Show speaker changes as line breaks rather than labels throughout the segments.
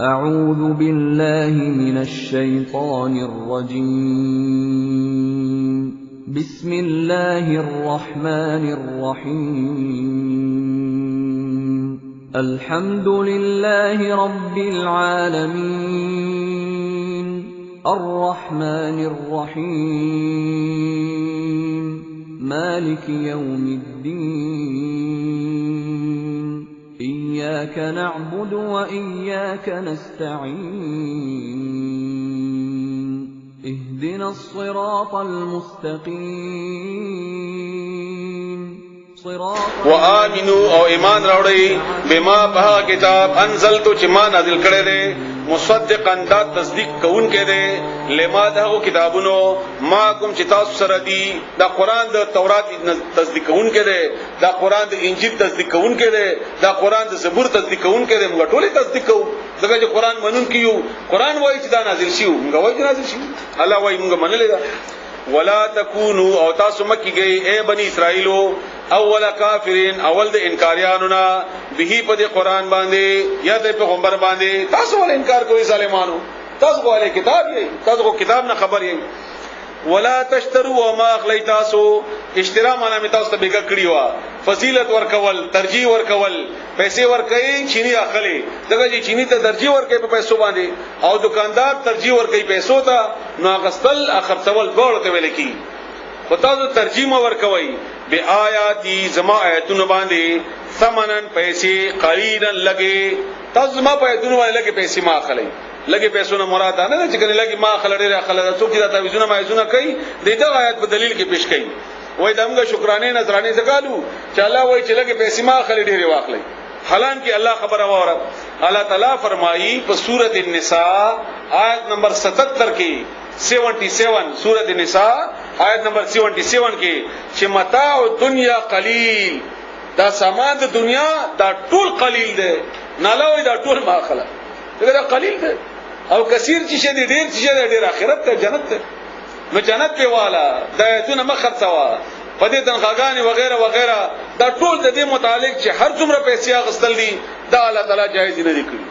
أعوذ بالله من الشيطان الرجيم بسم الله الرحمن الرحيم الحمد لله رب العالمين الرحمن الرحيم مالك يوم الدين إياك نعبد وإياك نستعين اهدنا الصراط المستقيم
وآمنوا او ایمان راوړی بما بها کتاب انزلتو چې ما نازل کړی دی مصدقا دا تصدیق کون کې دی لما دغه کتابونو ما کوم چې تاسو سره دی دا قران د تورات تصدیق کون کې دی دا قران د انجیل تصدیق کون کې دی دا قران د زبور تصدیق کون کې دی موږ ټول تصدیق کوو دغه چې قران منون کیو قران وایي چې دا نازل شیو موږ وایي چې نازل شیو الله وایي موږ منل دا ولا تکونوا او تاسو مکه گئی اے بنی اسرائیلو اول کافرین اول د انکاریانو نا به په دې قران باندې یا د پیغمبر باندې تاسو ول انکار کوئ ظالمانو تاسو ول کتاب یې تاسو کتاب نه خبر یې ولا تشتروا وما اخلیتاسو اشترا معنا می تاسو ته بیګه کړی وا فضیلت ورکول ترجیح ورکول پیسې ورکړي چینی اخلي دغه چې چینی ته ترجیح ورکړي په پیسو باندې او دکاندار ترجیح ورکړي پیسو ته نو غسل اخر ثول ګور ته ویل کی خدای ته ترجیح ورکوي بی آیاتی زما آیتونو باندې ثمنن پیسې قلیلا لګي تاسو ما په آیتونو باندې لګي پیسې ما اخلي لګي پیسو نه مراد نه چې کنه لګي ما خلړې راخله څوک چې دا تعویذونه مایزونه کوي دغه آیت په دلیل کې پیش کوي وای دمغه شکرانه نظرانه زګالو چې الله وای چې لګي پیسې ما خلې ډېری واخلي حالان کې الله خبره وره الله تعالی فرمایي په سورۃ النساء آیت نمبر 77 کې 77 سورۃ النساء آیت نمبر 77 کې چې متاع الدنیا قلیل دا سامان د دنیا دا ټول قلیل دی نالوي دا ټول ماخله دا قلیل دی او کثیر چې ډېر چې ډېر آخرت ته جنت ته نو جنت په والا د ایتونه مخرڅوا په دې تنخواګانی وغیرہ وغیرہ دا ټول د دې متعلق چې هر څومره پیسې اخستل دي دا الله تعالی جایز نه دي کړی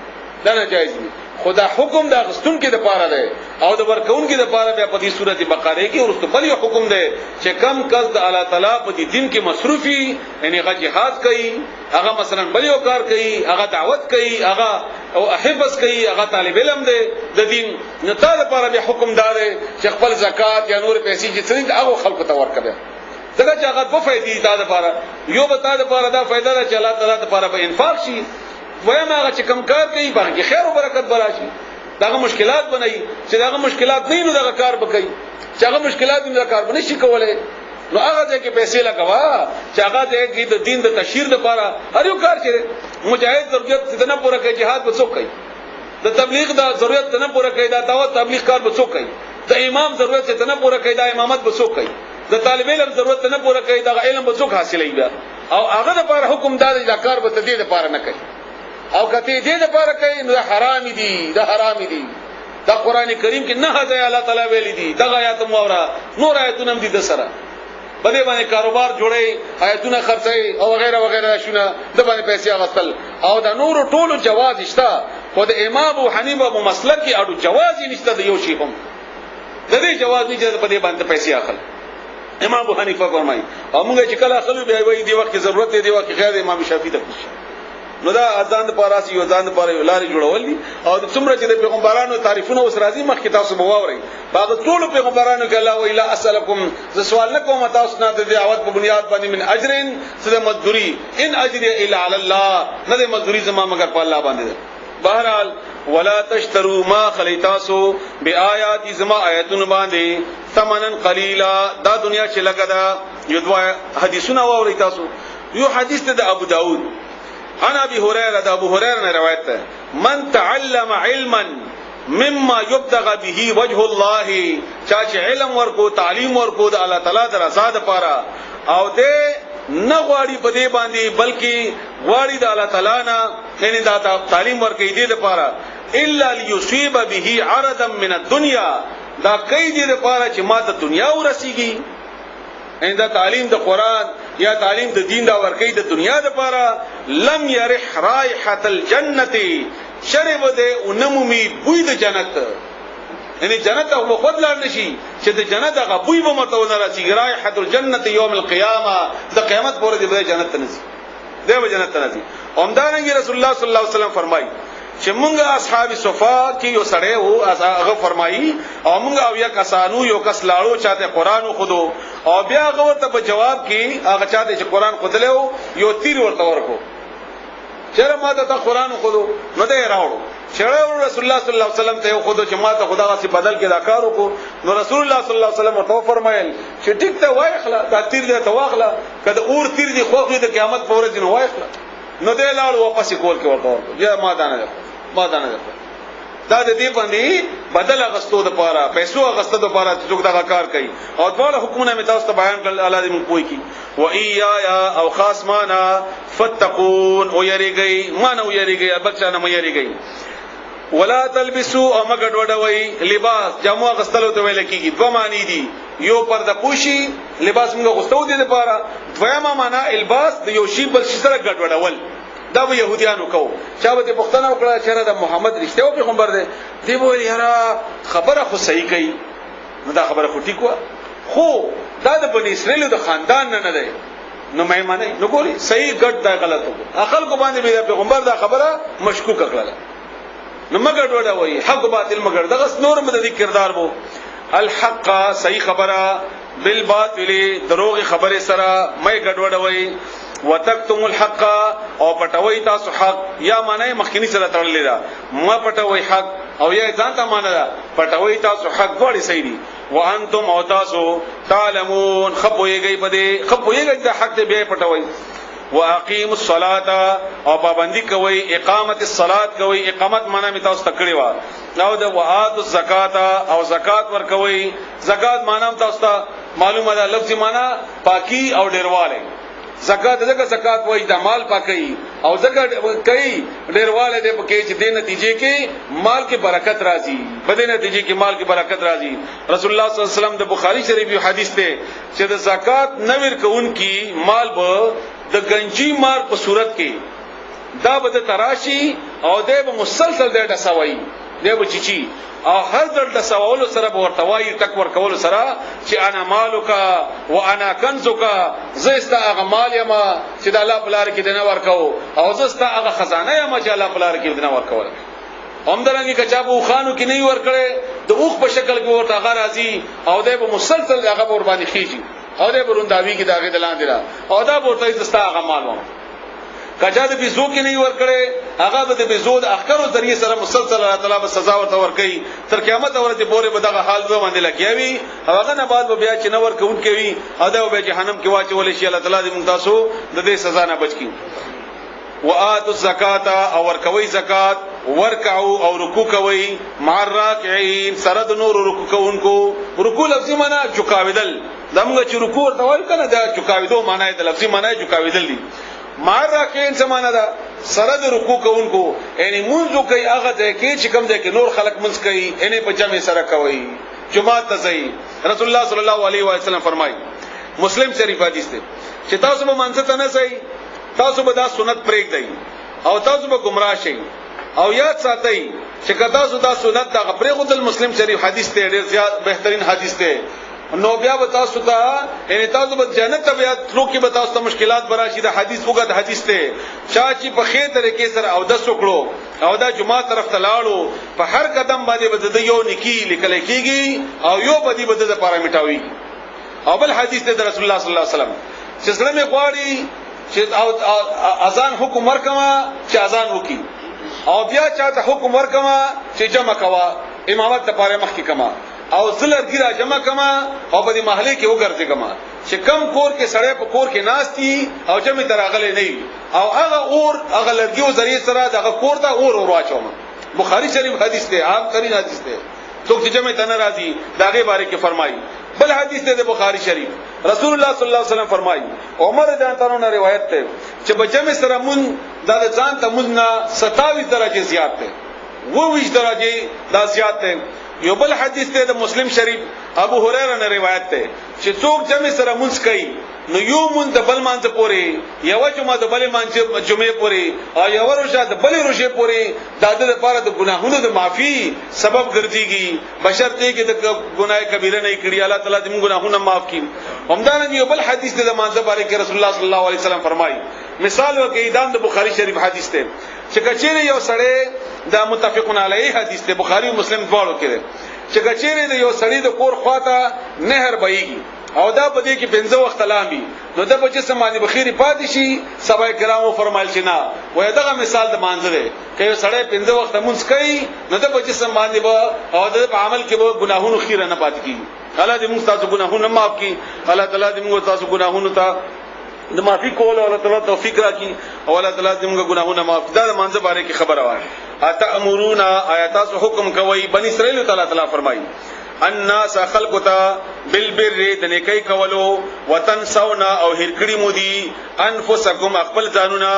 دا نه جایز دي خدا حکم دا غستون کې د پاره ده او د ورکون کې د پاره بیا په دې سورته بقره کې ورته بل یو حکم ده چې کم کس د الله تعالی په دې دین کې مصروفي یعنی هغه جهاد کوي هغه مثلا بل یو کار کوي هغه دعوت کوي هغه او احبس کوي هغه طالب علم ده د دین نه تر لپاره به حکم دار چې خپل زکات یا نور پیسې چې څنګه هغه خلکو ته ورکړي دغه چې هغه په فائدې تا د لپاره یو به تا د لپاره دا فائدہ ده چې الله تعالی د لپاره په انفاق شي وایم هغه چې کم کار کوي باندې خیر او برکت براشي داغه مشکلات بنئ چې داغه مشکلات نه نو داغه کار وکړي چې هغه مشکلات نه کار بنئ شي کولای نو هغه ځکه پیسې لګوا چې هغه د دین د تشهیر لپاره هر یو کار چې مجاهد ضرورت څه نه پوره کوي jihad به څوک کوي د تبلیغ د ضرورت نه پوره کوي دا دعوت تبلیغ کار به څوک کوي د امام ضرورت څه نه پوره کوي دا امامت به څوک کوي د طالب علم ضرورت نه پوره کوي دا علم به څوک حاصلوي او هغه لپاره حکم دار دا کار به تدې لپاره نه کوي او کته دې لپاره کوي نو حرام دي دا حرام دي دا قران کریم کې نه هدا الله تعالی ویل دي دا آیات مورا نور آیاتونه دي د سره بده باندې کاروبار جوړي آیاتونه خرڅي او وغیرہ وغیرہ شونه د باندې پیسې اغستل او دا نور ټولو جواز شته خو د امام ابو حنیفه په مسلک کې اډو جواز نشته د یو شی هم د دې جواز نه چې په دې باندې پیسې اخل امام ابو حنیفه فرمایي او موږ چې کله اخلو به وي دی وخت ضرورت دی وخت غیر امام شافعي ته پوښتنه نو دا اذان د پاراسی یو ځان د پاره لاري جوړول دي او د څومره چې د پیغمبرانو تعریفونه اوس راځي مخکې تاسو به واورئ باغ ټول پیغمبرانو کې الله ویلا اسلکم ز سوال نه کوم تاسو نه د دعوت په بنیاد باندې من اجرن سده مزدوری ان اجر الا علی الله نه د مزدوری زما مگر په الله باندې ده بهرحال ولا تشتروا ما خلیتاسو بیاات زما آیاتون باندې ثمنن قلیلا دا دنیا چې لګدا یو دوا حدیثونه واورئ تاسو یو حدیث ته د ابو داود انا ابي هريره ده ابو هريره نے روایت ہے من تعلم علما مما يبتغى به وجه الله چاچ علم ورکو تعلیم ورکو د الله تعالی د رضا لپاره او دې نه غواړي په دې باندې بلکې غواړي د الله تعالی نه یعنی دا تعلیم ورکې دې لپاره الا ليصيب به عرضا من الدنيا دا کوي دې لپاره چې ما د دنیا ورسیږي ان دا تعلیم د قران یا تعلیم د دین دا ورکی د دنیا د پاره لم يرح رائحه الجنه شرب ده انمومی بوی د جنت یعنی جنت هو خود لار نشي چې د جنت هغه بوی به متو نه راسي رائحه الجنه یوم القیامه د قیامت پورې د جنت نشي دیو جنت نشي اومدانګي رسول الله صلی الله علیه وسلم فرمایي چې مونږه اصحاب صفا کې یو سړی وو هغه فرمایي او مونږه او یا کسانو یو کس لاړو چاته قران خودو او بیا هغه ورته په جواب کې هغه چاته چې قران خودلو یو تیر ورته ورکو چیرې ما ته قران خودو نو ته راوړو چیرې رسول الله صلی الله علیه وسلم ته خودو چې ما ته خدا غسی بدل کې دا کار وکړو نو رسول الله صلی الله علیه وسلم ورته فرمایل چې ټیک ته وایخلا دا تیر دې ته واخلا کله اور تیر دې خوخه د قیامت په ورځ نو وایخلا نو دې لاړ واپس کول کې ورته بیا ما دانه دا د دې باندې بدل اغستو د پاره پیسو اغستو د پاره چې دا کار کوي او ټول حکومت می تاسو ته بیان کړل الله دې مونږ پوي کی و ايا او خاص معنا فتقون او یریږي معنا او یریږي بچانه مې یریږي ولا تلبسوا او مګډ وډوي لباس جامو اغستلو ته ویل کیږي دوه معنی دي یو پرده پوشي لباس موږ غوستو دي د پاره دویمه معنا الباس د یو شی بل شي سره ګډ وډول دا به يهوديانو کو چا به پښتنه وکړه چې دا محمد رښتیا پیغمبر دی دی وایي یاره خبره خو صحیح کوي نو دا خبره خو ټیک و خو دا د بنی اسرائیل د خاندان نه دی نو مې معنی نو ګوري صحیح ګډ دا غلط وو عقل کو باندې به پیغمبر دا خبره مشکوک کړله نو مګر وډا وایي حق باطل مګر دغه نور مد دي کردار وو الحق صحیح خبره بالباطل دروغ خبره سره مې ګډ وډا وایي وتکتم الحق او پټوي تاسو حق یا معنی مخکنی سره تړلې ده ما پټوي حق او یا ځان ته معنی ده پټوي تاسو حق غوړي صحیح دي وانتم او تاسو تعلمون خپويږي پدې خپويږي د حق ته به پټوي واقيموا الصلاه او پابندي کوي اقامت الصلاه کوي اقامت معنی می تاسو تکړی و او د وآت الزکات او زکات ور کوي زکات معنی تاسو ته معلومه ده لفظي معنی پاکي او ډیرواله زکات دغه زکات وای د مال پاکي او زکات کوي ډیرواله دې پکې چې د نتیجې کې مال کې برکت راځي په دې نتیجې کې مال کې برکت راځي رسول الله صلی الله علیه وسلم د بخاری شریف یو حدیث ته چې د زکات نویر کون کی مال به د گنجی مار په صورت کې دا به تراشی او دې به مسلسل دې ډسوي دې به چی او هر ځل د سوالو سره ورتوای تک ور کول سره چې انا مالک و انا کنزک زستا هغه مال یما چې د الله بلار کې دنه ورکاو او زستا هغه خزانه یما چې الله بلار کې دنه ورکول همدارنګه کچابو خانو کې نه ورکړي د اوخ په شکل کې ورته هغه راځي او دې به مسلسل هغه ور باندې خيږي او دې برونداوی کې داګه دلان دی او دا ورته زستا هغه مال و کجا د بيزو کې نه ورکړي هغه به د بيزو د اخکرو ذریعہ سره مسلسل الله تعالی به سزا ورته ورکړي تر قیامت ورته پورې به دغه حال به باندې لګیاوي هغه نه بعد به بیا چې نور کوون کوي ادا به جهنم کې واچول شي الله تعالی دې موږ تاسو د دې سزا نه بچ کړي وآتوا الزکات او ورکوي زکات ورکعوا او رکوع کوي مع الراکعين سره د نور رکوع کوونکو رکوع لفظي معنی جوکاویدل دمغه چې رکوع ورته وایي کنه دا جوکاویدو معنی د لفظي معنی جوکاویدل دي مار راکین سمانه ده سره د رکوع کوونکو یعنی منځو کوي هغه ځای کې چې کوم ځای کې نور خلق منځ کوي یعنی په جمع سره کوي جمعه ته ځي رسول الله صلی الله علیه و سلم فرمایي مسلم شریف حدیث ده چې تاسو به منځ ته نه ځئ تاسو به دا سنت پرېږدئ او تاسو به گمراه شئ او یاد ساتئ چې کدا سودا سنت دا پرېږدل مسلم شریف حدیث ته ډېر زیات بهترین حدیث ده نو بیا بتا سودا ان تاسو به جنت ته بیا تلو کې بتا سودا مشکلات براشي د حدیث وګد حدیث ته چاچی په خیر طریقې سره او د سوکړو او دا جمعه طرف ته لاړو په هر قدم باندې بده یو نکی لیکل کېږي او یو بدی بده د پاره میټاوي او بل حدیث ته رسول الله صلی الله علیه وسلم چې سره می غواړي چې اذان حکم ورکما چې اذان وکي او بیا چاته حکم ورکما چې جمع کوا امامت لپاره مخ کې کما او زلر ګرا جمع کما او په دې محله کې وګرځي کما چې کم کور کې سړی په کور کې ناشتي او جمع تراغله نه او هغه اور هغه لرګیو ذریعہ سره دغه کور ته اور واچوم بخاری شریف حدیث ته عام ترین حدیث ته څوک چې جمع ته ناراضي داغه باره کې فرمایي بل حدیث ته د بخاری شریف رسول الله صلی الله علیه وسلم فرمایي عمر رضی الله عنه روایت ته چې په جمع سره مون د ځان ته مون 27 درجه زیات ده 20 درجه دا زیات ده یو بل حدیث ته د مسلم شریف ابو هريره نه روایت ده چې څوک جمع سره مونږ کوي نو یو مون د بل مانځ پوري یو جمعه د بل مانځ جمعه پوري او یو روزه د بل روزه پوري د د لپاره د ګناهونو د معافي سبب ګرځيږي بشرطه کې د ګناه کبیره نه کړی الله تعالی دې موږ ګناهونه معاف کړي همدارنګه یو بل حدیث د مانځ باره کې رسول الله صلی الله علیه وسلم فرمایي مثال ورکړي دا د بخاری شریف حدیث دی چې کچېره یو سړی دا متفقون علیه حدیث دی بخاری او مسلم دواړو کې دی چې کچېره د یو سړی د کور خواته نهر بهيږي او دا په دې کې 15 وخت لامي نو د بچی سمانی بخیری پاتې شي سبا کرامو فرمایل چې نه وای دغه مثال د مانځ دی که یو سړی 15 وخت مونږ کوي نو د بچی سمانی به او د عمل کې به ګناهونو خیره نه پاتې کیږي الله دې موږ تاسو ګناهونه معاف کړي الله تعالی دې موږ تاسو ګناهونو ته د معافي کول او الله تعالی توفیق راکړي او الله تعالی دې موږ ګناهونه معاف کړي دا مانځ باره کې خبره وایي اتامرون آیات حکم کوي بنی اسرائیل تعالی فرمایي الناس خلقتا بالبر د نیکی کولو وتنسونا او هرکړی مودي انفسکم خپل ځانونه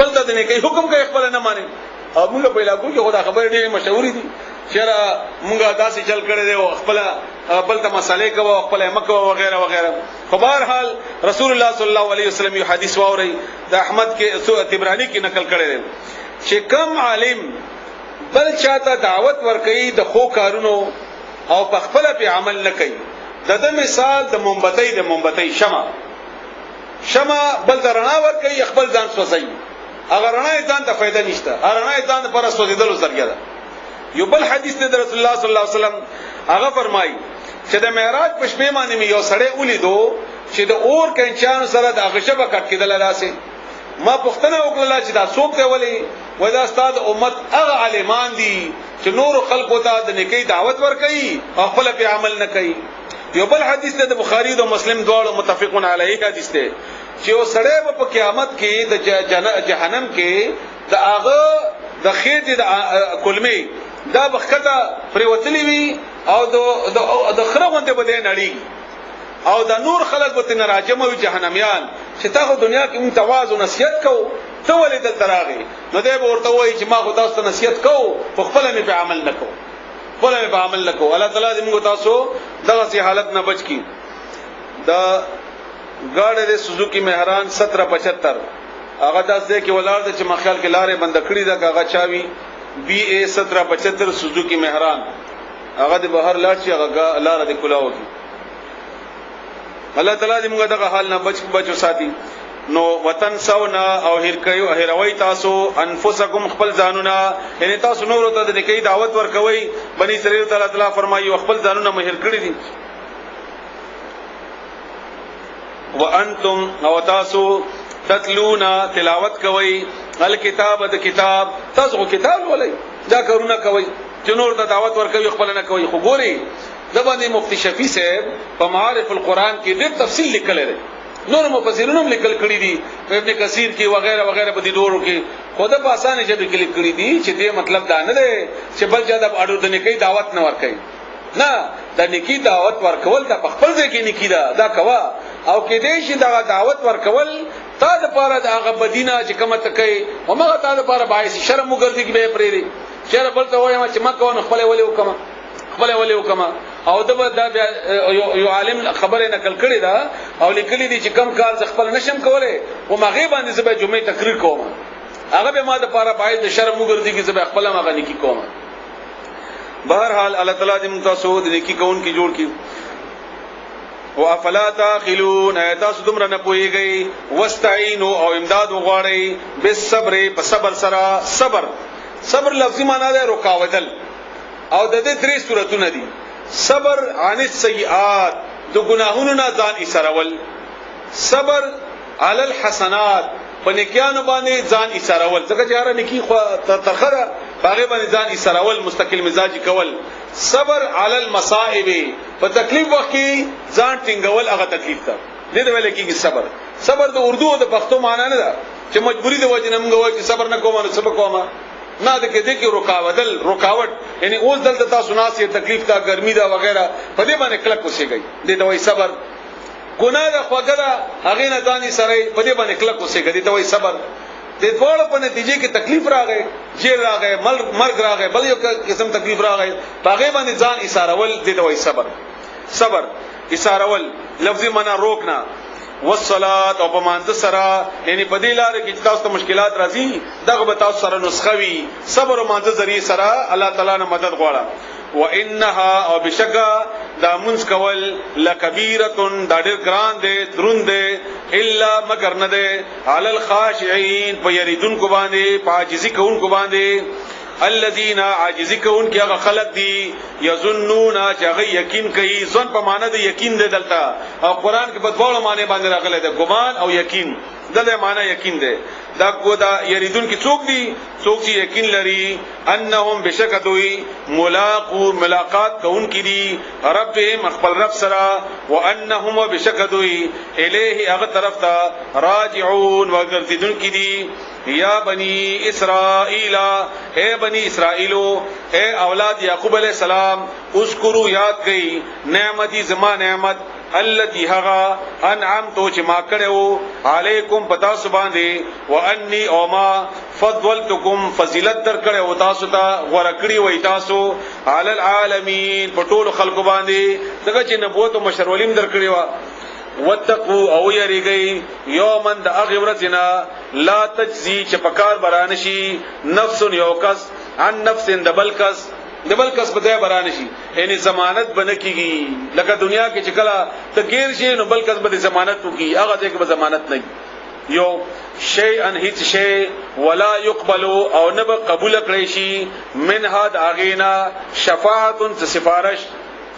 بل د نیکی حکم کوي خپل نه مانی او موږ په علاقو کې خدا خبر ډېر مشهوري دي چیرې موږ داسې چل کړی دی او خپل بل ته مسالې کوو خپل مکه او وغیرہ وغیرہ خو بهر حال رسول الله صلی الله علیه وسلم یو حدیث واوري د احمد کې سورت تبرانی کې نقل کړی دی چې کم عالم بل چاته دعوت ورکړي د خو کارونو او په خپل په عمل نه کوي د مثال د مومبتۍ شمع بل درنا ور کوي خپل ځان سوځي اگر رڼا ځان ته فائدہ نشته رڼا ځان پر سوځیدل ذریعہ ده یو بل حدیث د رسول الله صلی الله علیه وسلم هغه فرمایي چې د معراج په شپه باندې یو سړی ولیدو چې د اور کینچان سره د غشبه کټ کېدل لاسه ما پښتنه وکړه چې دا څوک دی ولی وای دا استاد امت هغه عالمان دي چې نور خلقو ته د نیکی دعوت ورکړي او خپل په عمل نه کوي یو بل حدیث د بخاری او مسلم دواړو متفقون علیه حدیث دی چې او سړی په قیامت کې د جهنم کې د هغه د خېټې د کلمې دا بخته پریوتلی وي او د خرغونته بده نړۍ او د نور خلق به تن راجم او جهنميان چې تاسو دنیا کې مون تواضع نصیحت کو ته ولې د تراغي نو دی ورته وایي چې ما خو تاسو نصیحت کو په خپل نه په عمل نکو الله تعالی دې موږ تاسو دغه سي حالت نه بچ کی دا ګاډه د سوزوکی مهران 1775 هغه داسې کې ولار د چې مخال کې لارې بند کړې دا هغه چاوي بي اي 1775 سوزوکی مهران هغه د بهر لار چې هغه لار د کلاو کی الله تعالی دې موږ دغه حال نه بچو ساتي نو وطن سونا او هروي تاسو انفسکم خپل ځانونه یعنی تاسو نور ته د نیکی دعوت ورکوي بني اسرائیل تعالی فرمایي خپل ځانونه مهر کړی دي وانتم او تاسو تتلونا تلاوت کوي الکتاب د کتاب تاسو کتاب ولای دا کارونه کوي چې نور ته دعوت ورکوي خپل نه کوي خو ګوري د باندې مفتی شفیع صاحب په معارف القرآن کې ډېر تفصیل لیکل لري نور مفسرین هم لیکل کړي دي ابن کثیر کې وغیرہ وغیرہ په دې ډورو کې خود په اسانه ژبه کې لیکل کړي دي چې دې مطلب دا نه دی چې بل چا د اړو د نیکی دعوت نه ورکړي نه د نیکی دعوت ورکول د خپل ځای کې نیکی دا کوا او کې دې چې دا دعوت ورکول تا د پاره د هغه بدینه چې کومه تکي همغه تا د پاره باعث شرم وګرځي کې به پرې دي چیرې بل ته وایم چې ما کوم خپل ولې وکما او دا یو عالم خبره نقل کړی دا او لیکلی دي چې کم کار ز خپل نشم کوله او مغه باندې زبې جمعه تقریر کوم هغه به ما د پاره باعث د شرم وګرځي کې زبې خپل مغه نکی کوم بهر حال الله تعالی دې متاسو د نیکی کون کی جوړ کی وافلا تاخلون ایتاس دمر نه پويږي واستعینوا او امداد وغواړي بالصبر په صبر سره صبر لفظي معنی ده رکاوټل او د دې درې صورتونه دي صبر عن السیئات د ګناهونو نه ځان ایسرول صبر علی الحسنات په نیکانو باندې ځان ایسرول ځکه چې هر نیکی خو ترخره هغه باندې ځان ایسرول مستقل مزاجي کول صبر علی المصائب په تکلیف وخت کې ځان ټینګول هغه تکلیف ته دې ویل کېږي صبر د اردو او د پښتو معنی نه ده چې مجبوری د وجه نه موږ وایو چې صبر نه کوم نو صبر کوم نه د کې رکاوټ یعنی اوس دلته تاسو ناسي تکلیف دا ګرمي دا وغیرہ په دې باندې کلک اوسېږي د دوی صبر ګناه د خوګره هغه نه ځاني سره په دې باندې کلک اوسېږي د دوی صبر د ټول په نتیجه کې تکلیف راغی جیل راغی مرګ راغی بل یو قسم تکلیف راغی هغه باندې ځان ایثارول د دوی صبر ایثارول لفظي معنا روکنا والصلاه او په مانځ سره، یعنی په دې لار کې تاسو ته مشکلات راځي دغه به تاسو سره نسخه وي، صبر او مانځ ذریعہ سره الله تعالی نه مدد غواړه. وانها او بشکا دا منس کول لکبیرتن دا ډیر ګران دی دروند دی، الا مگر نه دی علی الخاشعين په یریدون کو باندې، په عاجزی کوونکو باندې، الذين عاجزی کون کی هغه خلق دي یظنون چې هغه یقین کوي، ځن په معنی د یقین دی دلته، او قران کې په ډول معنی باندې راغلی دی، ګمان او یقین، دغه معنی یقین دی. دا کو دا یریدون کی څوک دي؟ څوک چې یقین لري انهم بشکدوی ملاقات ملاقات کون کی دي ربهم خپل رب سره، وانهم بشکدوی الیه هغه طرف ته راجعون وګرځیدون کی دي. یا بنی اسرائیل، اے بنی اسرائیلو، اے اولاد یعقوب علیہ السلام، اذکروا یاد گئی نعمتی زما نعمت التی هغه انعمتو چې ما کړو علیکم پتا سبحانه، وانی او ما فضلتکم فضیلت در کړو تاسو ته، ورکړی وای تاسو علی العالمین په ټول خلق باندې، دغه چې نبوت او مشرولیم در کړی و. واتقوا او یریږي یومن د هغه ورځنا لا تجزی چې پکار برانشي نفس یو کس عن نفس د بل کس په برانشي، یعنی ضمانت بنکیږي لکه دنیا کې چې کله تغیر شي نو بل کس به ضمانت وکي، هغه دې کې به ضمانت نه یو شی ان هیڅ شی ولا يقبل او نه قبول کړی شي من هاد اغینا شفاعت سفارش.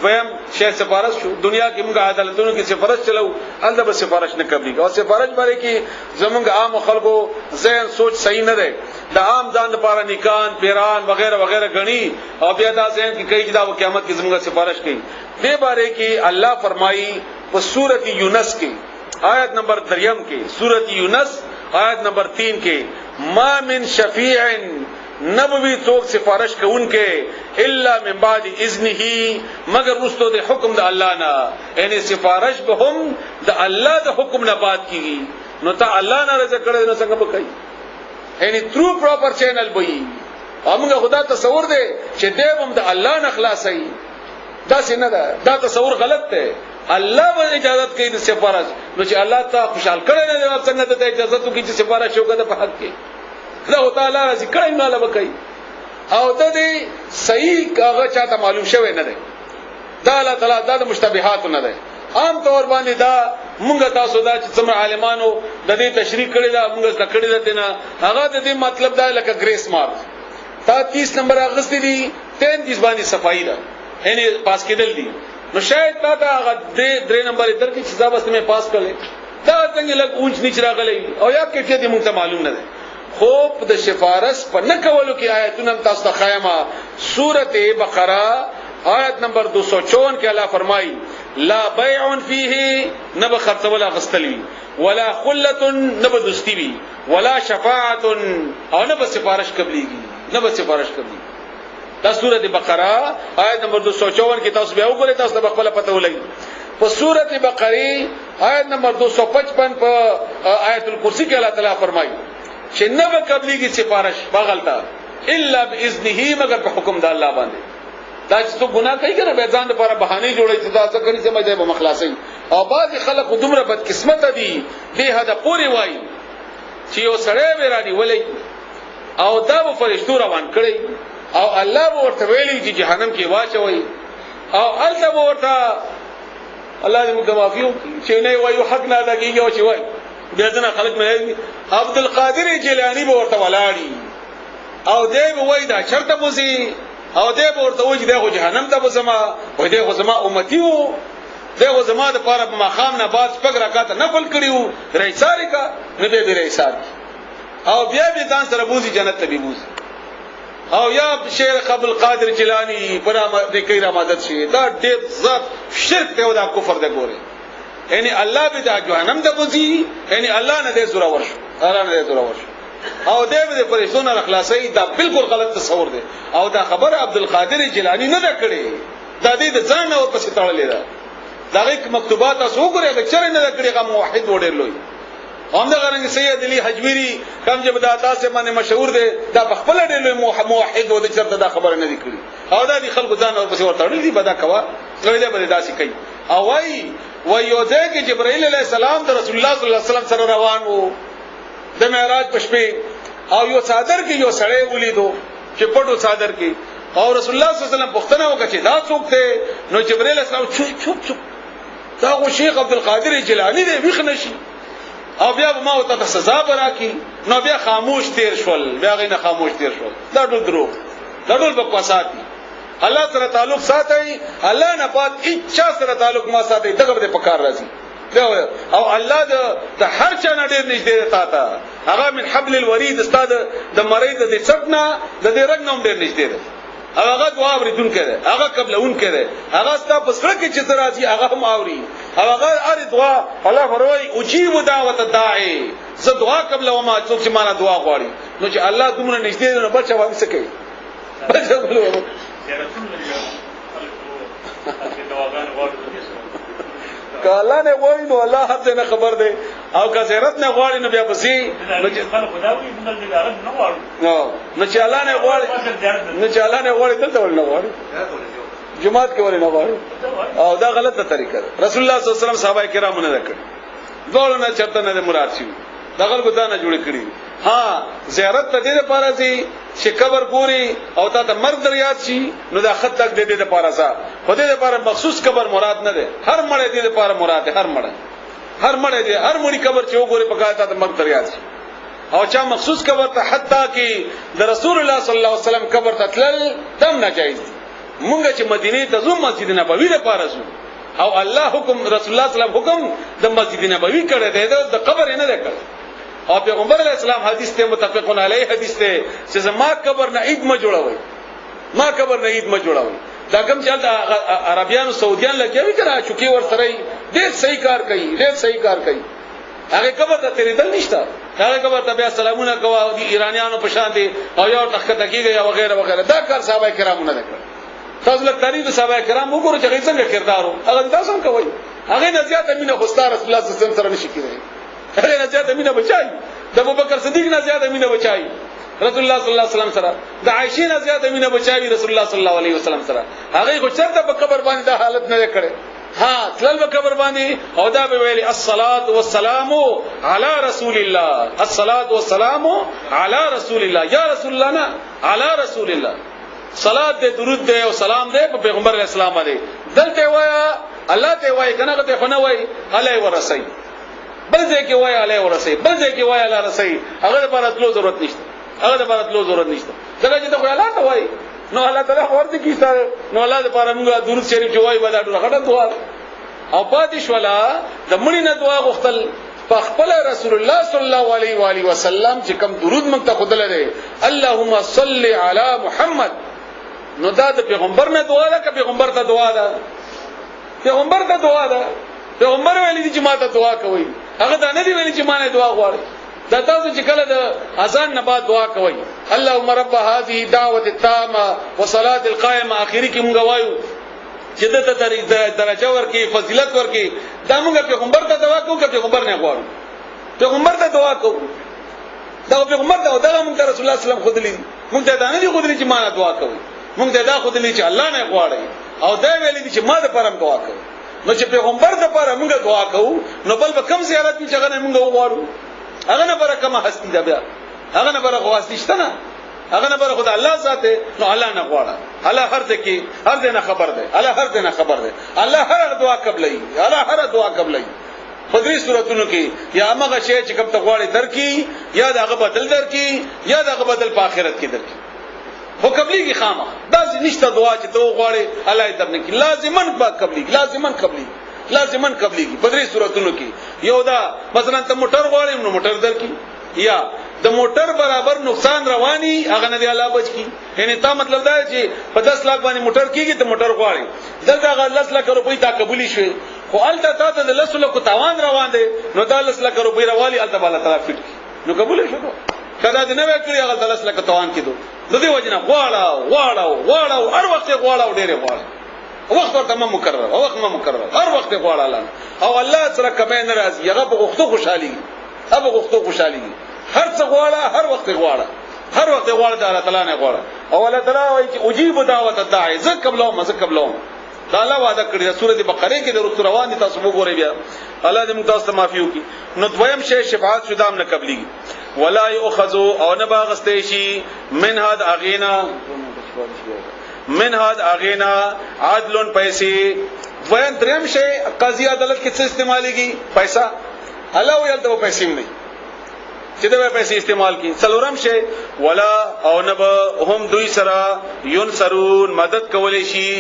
ویم شیخ سفارش شو دنیا کې موږ عدالتونو کې سفارش چلو، البته به سفارش نه قبلي، او سفارش باندې کې زمونږ عام خلکو ذهن سوچ صحیح نه دی، د عام ځان لپاره نکان پیران وغیرہ وغیرہ غني، او بیا دا ذهن کې کوي چې دا قیامت کې زمونږ سفارش کوي. دې باره کې الله فرمایي په سورۃ یونس کې آیت نمبر 3 کې، سورۃ یونس آیت نمبر 3 کې، ما من شفیع نبوی څوک سفارش کوونکې الا من بعد اذنه مگر رستو د حکم د الله نه، یعنی سفارش به هم د الله د حکم نه بعد کیږي. نو ته الله نه رضا کړې نو څنګه وکړي؟ یعنی ترو پراپر چینل وي، موږ خدا تصور دی چې دې هم د الله نه خلاصي، دا څنګه ده؟ دا تصور غلط دی. الله به اجازه کوي د سفارش، نو چې الله ته خوشحال کړي نه څنګه ته اجازه کوي چې سفارش وکړي په حق کې؟ الله تعالی راځي کړي نه لږ کوي، او د دې صحیح هغه چاته معلوم شوی نه دی. دا الله تعالی د مشتبهات نه دی. عام طور باندې دا مونږ تاسو دا چې څومره عالمانو د دې تشریح کړی دا مونږ څه کړی دا نه، هغه د دې مطلب دا لکه ګریس مارک تا 30 نمبر اغستې دي 33 باندې صفائی ده، یعنی پاس کېدل دي. نو شاید تا دا هغه 3 نمبر درکې چې ځا بس مې پاس کړل، دا څنګه لږ اونچ نیچ راغلی او یا کیفیت مونږ ته معلوم نه ده. خوب د سفارش په نکولو کې آیتونه تاسو ته خایمه. سورت بقرہ آیت نمبر 254 کې الله فرمایي لا بیع فیه نب خرڅول غستلی ولا خلة نب دوستی وی ولا شفاعت او نب سفارش قبلیږي، نب سفارش قبلی. دا سورت بقرہ آیت نمبر 254 کې تاسو بیا وګورئ، تاسو ته خپل پته ولګي. په سورت بقرہ آیت نمبر 255 په آیت الکرسی کې الله تعالی فرمایي چې نه به قبليږي سفارش باغلتا الا باذنه مگر په حکم د الله باندې. دا چې تو ګناه کوي کنه به ځان لپاره بهانه جوړي چې دا څه کوي چې مې به مخلاصي. او بعض خلک دومره بد قسمت دي به هدا پوری وای چې یو سړی ورانی ولې او دا به فرشتو روان کړي او الله به ورته ویلي چې جهنم کې واچوي، او الته به ورته الله دې موږ معافيو چې نه وایو حق نه ادا کیږي او چې وای بیا ځنه خلک مې عبد القادر جیلانی به ورته ولاړی او دې به وای دا چرته بوزي، او دې به ورته وای چې دغه جهنم ته بزما، وای دغه زما امتی وو، دغه زما د پاره په مقام نه بعد شپږ رکعات نفل کړیو رئیساری کا نه به رئیسار، او بیا به ځان سره بوزي جنت ته بوزي. او یا شیخ عبد القادر جیلانی پر دې کوي را مدد شي، دا دې ذات شرک ته او دا کفر ده ګوره. یعنی الله به دا جهنم ته بوزي، یعنی الله نه دې زورا ورش، الله نه دې زورا ورش، او دې به پرېښتونه اخلاصي. دا بالکل غلط تصور دی، او دا خبر عبد القادر جیلانی نه ده کړې، دا دې د ځان اور پسې تړلې ده. دا غي مکتوبات تاسو وګورئ د چرې نه کړي، هغه موحد وړل لوی. هم دا غرنګ سید علی حجویری کوم چې بدا تاسو باندې مشهور دی، دا په خپل ډېر لوی موحد و د چرته دا خبره نه دی کړې، او دا دي خلکو ځان اور پسې ورتړلې دي. بدا کوا غوړې به داسې کوي، او وايي و یو ځای کې جبرائیل علیه السلام د رسول الله صلی الله علیه وسلم سره روان وو د معراج په شپه او یو صادر کې یو سړی ولیدو چې پټو صادر کې او رسول الله صلی الله علیه وسلم پوښتنه وکړه چې دا څوک دی نو جبرائیل علیه السلام چوپ دا خو شیخ عبدالقادر جیلانی دی ویښ نشي او بیا ما او ته سزا براکي نو بیا خاموش تیر شول بیا غینه خاموش تیر شول دا ټول دروغ دا ټول بکواسات دي الله سره تعلق ساتي الله نه پات اچھا سره تعلق ما ساتي دغه به پکار راځي او الله د هر چا نه ډیر نږدې تا ته هغه من حبل الورید استاد د مریض د څټنا د دې رنگ نوم ډیر نږدې ده هغه دعا ورېدون کړي هغه قبلون کړي هغه ستا په سره کې چې راځي هغه هم اوري هغه ار دعا الله فروي اجيب دعوت الداعي زه دعا قبل و ما څوک چې معنا دعا غواړي نو چې الله دومره نږدې نه بچا وایي څه کوي بچا بلو کاله نه وای نو الله حد نه خبر دی او که زیارت نه غواړي نو بیا پسې نو چې الله نه غواړي نو چې الله نه غواړي دلته ول نه غواړي جمعات کې ول نه غواړي او دا غلطه طریقه ده رسول الله صلی الله علیه وسلم صحابه کرامو نه کړ ډول نه چرته نه مراد شي دغه کو دا نه جوړ کړی ها زیارت ته دې لپاره سي چې قبر ګوري او تا ته مرګ دریات شي نو دا خط تک دې لپاره ځه خو دې لپاره مخصوص قبر مراد نه ده هر مړ دې لپاره مراد ده هر مړ دې هر مړی قبر چې وګوري پکا ته مرګ دریات شي او چا مخصوص قبر ته حتی کې د رسول الله صلی الله علیه وسلم قبر ته تلل تم ناجایز دي مونږ چې مدینه ته زو مسجد نبوي لپاره زو او الله حکم رسول الله صلی الله علیه وسلم حکم د مسجد نبوي کړی دی د قبر نه ده کړی او پیغمبر علیہ السلام حدیث ته متفقون علیه حدیث ته چې ما قبر نه عید ما جوړوي ما قبر نه عید ما جوړوي دا کوم چې عربیانو سعودیان لګیوي کړه چوکي ور سره ډېر صحیح کار کوي هغه قبر ته تیرېدل نشته هغه قبر ته بیا سلامونه کوي او دي ایرانیانو په شان دي او یو تخته کیږي او وغیرہ دا کار صحابه کرامو نه کړ تاسو له تاریخ د صحابه کرام وګورئ چې څنګه کردارو هغه تاسو هم کوي هغه نه زیاته مینه خوستا رسول الله صلی الله علیه وسلم سره نشي کېږي هغه نه زیاته مینه بچای د ابوبکر صدیق نه زیاته مینه بچای رسول الله صلی الله علیه وسلم سره د عائشه نه زیاته مینه بچای رسول الله صلی الله علیه وسلم سره هغه خو چرته په قبر باندې د حالت نه کړي ها تلل په قبر باندې او دا به ویلي الصلاه والسلام علی رسول الله الصلاه والسلام علی رسول الله یا رسول الله نه علی رسول الله صلات دې درود دې او سلام دې په پیغمبر علیه السلام باندې دلته وایا الله ته وایا کنه ته خنه وای علی ورسی بل ځای کې وای علی ورسی بل ځای کې وای علی رسی هغه لپاره تلو ضرورت نشته دغه چې ته الله ته وای نو الله تعالی ورته کیسه نو الله لپاره موږ درود شریف جوای ودا ډوره غټه دعا او پاتې شولا د مړي نه دعا غوښتل په خپل رسول الله صلی الله علیه و آله وسلم چې کوم درود موږ ته خدای لري اللهم صل علی محمد نو دا د پیغمبر نه دعا ده که پیغمبر ته دعا ده پیغمبر ویلي چې ما ته دعا کوي هغه دا نه دی ویلي چې ما نه دعا غواړي دا تاسو چې کله د اذان نه بعد دعا کوي اللهم رب هذه دعوه التامه وصلاه القائمه اخري کې موږ وایو چې د درجه ورکی فضیلت ورکی دا موږ پیغمبر ته دعا کوو که پیغمبر نه غواړو پیغمبر ته دعا کوو دا پیغمبر ته دا موږ ته رسول الله صلی الله علیه وسلم خودلی موږ ته دا نه دی خودلی چې ما نه دعا کوي موږ ته دا خودلی چې الله نه غواړي او دا ویلي چې ما د پرم دعا کوي نو چې پیغمبر د پاره موږ دعا کوو نو بل به کم زیارت چې هغه موږ وغواړو هغه نه بره کومه هستی ده بیا هغه نه بره غواستي شته نه هغه نه بره خدای الله ذاته نو الله نه غواړه الله هر ځکه هر دې نه خبر ده الله هر دعا قبلای خدای صورتونو کې یا هغه شی چې کوم ته غواړي درکې یا هغه بدل درکې یا هغه بدل په آخرت کې درکې هو قبلي کی خامه دا نشته دعا چې ته غواړي الله یې درنه کې لازمن قبلي کی بدري صورتونو کې یو دا مثلا ته موټر غواړې نو موټر درکې یا د موټر برابر نقصان رواني هغه نه دی الله بچ کی یعنی تا مطلب دا چې په 10 لک باندې موټر کېږي ته موټر غواړي دلته هغه 10 لک روپۍ تا قبولي شوي خو الته تا ته د 10 لک تاوان روان دي نو دا 10 لک روپۍ راوالي الته بالا طرف فټ نو قبول شو کدا دې نه وکړي هغه 10 لک تاوان کېدو د دې وجنه غواړه هر وخت غواړه ډېر غواړه وخت ورته ما مکرر هر وخت غواړه او الله سره کمه ناراضي هغه په غوښتو خوشحالي هر څه غواړه هر وخت غواړه د الله تعالی نه غواړه او الله تعالی وايي چې اجيب دعوت الداعي زکبلهم دا الله وعده کړی دا سورۃ بقره کې د رسول روان دي تاسو وګورئ بیا الله دې موږ تاسو ته معافي وکړي. نو دویم شی شفاعت شو دام نه قبليږي ولا يؤخذ او نه باغستې شي من هاد اغینا عدل پیسې. دویم دریم شی قاضي عدالت کې څه استعماليږي پیسہ الله ویل ته پیسې نه چې دا پیسې استعمال کی. څلورم شی ولا او نب هم دوی سره ينصرون مدد کولې شي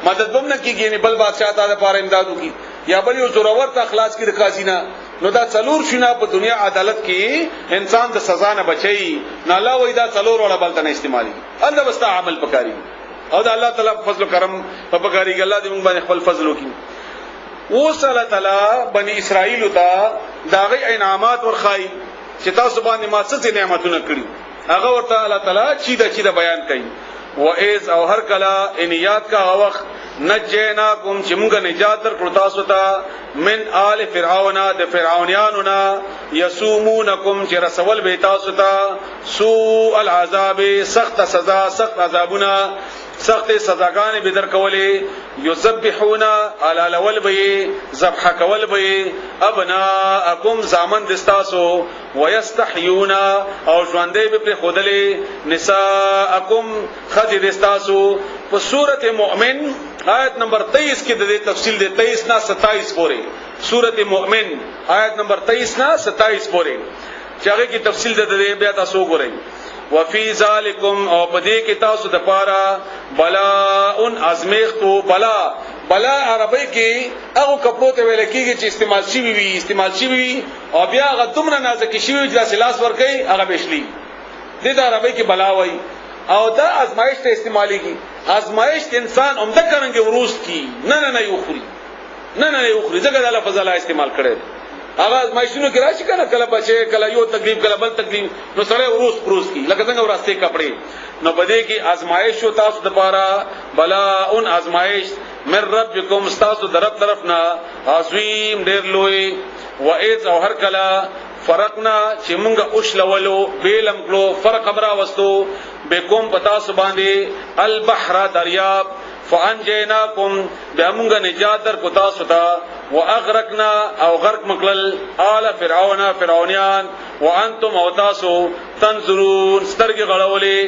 مدد هم نه کیږي نه بل بادشاہ ته لپاره امدادو کی یا بل یو زورور ته اخلاص کی د قاضي نه. نو دا څلور شنه په دنیا عدالت کې انسان د سزا نه بچي نه الله وای دا څلور ولا بل ته نه استعمالي الله بس عمل پکاري او دا الله تعالی فضل و کرم په پکاري الله دې موږ باندې خپل فضل وکړي. اوس الله تعالی بني اسرائیل ته داغي انعامات ورخای چې تاسو باندې ما څه نعمتونه کړی هغه ورته الله تعالی چې دا بیان کوي. وَإِذْ او هر کلا ان یاد کا وخت نجیناکم چې موږ نجات درکړو تاسو ته من آل فرعون د فرعونانو نه یسومونکم چې رسول به تاسو ته سوء العذاب سخت سزا سخت عذابونه سخت سزاګانې به درکولې یذبحون علی الاول به ذبح کول به ابناءکم زامن دستاسو ويستحيون او ژوندې به پر خودلې نساءکم خځې دستاسو. په سورۃ مؤمن آیت نمبر 23 کې د دې تفصیل دی 23 نه 27 پورې سورۃ مؤمن آیت نمبر 23 نه 27 پورې چې هغه کې تفصیل ده بیا تاسو وګورئ. وفي ذالکم او پدې کې تاسو د پاره بلاء ازمیختو بلا عربی کې هغه کپړو ته ویل کېږي چې استعمال شي وي او بیا هغه دومره نازک شي چې د سلاس ور کوي هغه بشلی دې د عربی کې بلا وای او دا ازمایش ته استعماليږي. ازمایش انسان عمده کرانګي وروز کی نه یوخري ځکه د لفظ الله استعمال کړي هغه ازمایشونو کې راشي کنه کله بچي کله یو تکلیف کله بل تکلیف نو سره وروز کی لکه څنګه وراسته کپڑے نو بده کې ازمایش او تاسو د پاره بلاء ازمایش من ربکم تاسو درب طرفنا عظیم ډیر لوی. وَإِذْ او هر کلا فرقنا چې مونږه اوشلولو بیلم کلو فرق امرا وستو بكم پتا سو باندې البحر دریاب فانجیناکم بهمونږه نجات در کو تاسو ته واغرقنا او غرق مکلل آل فرعونیان وانتم او تاسو تنظرون سترګې غړولې.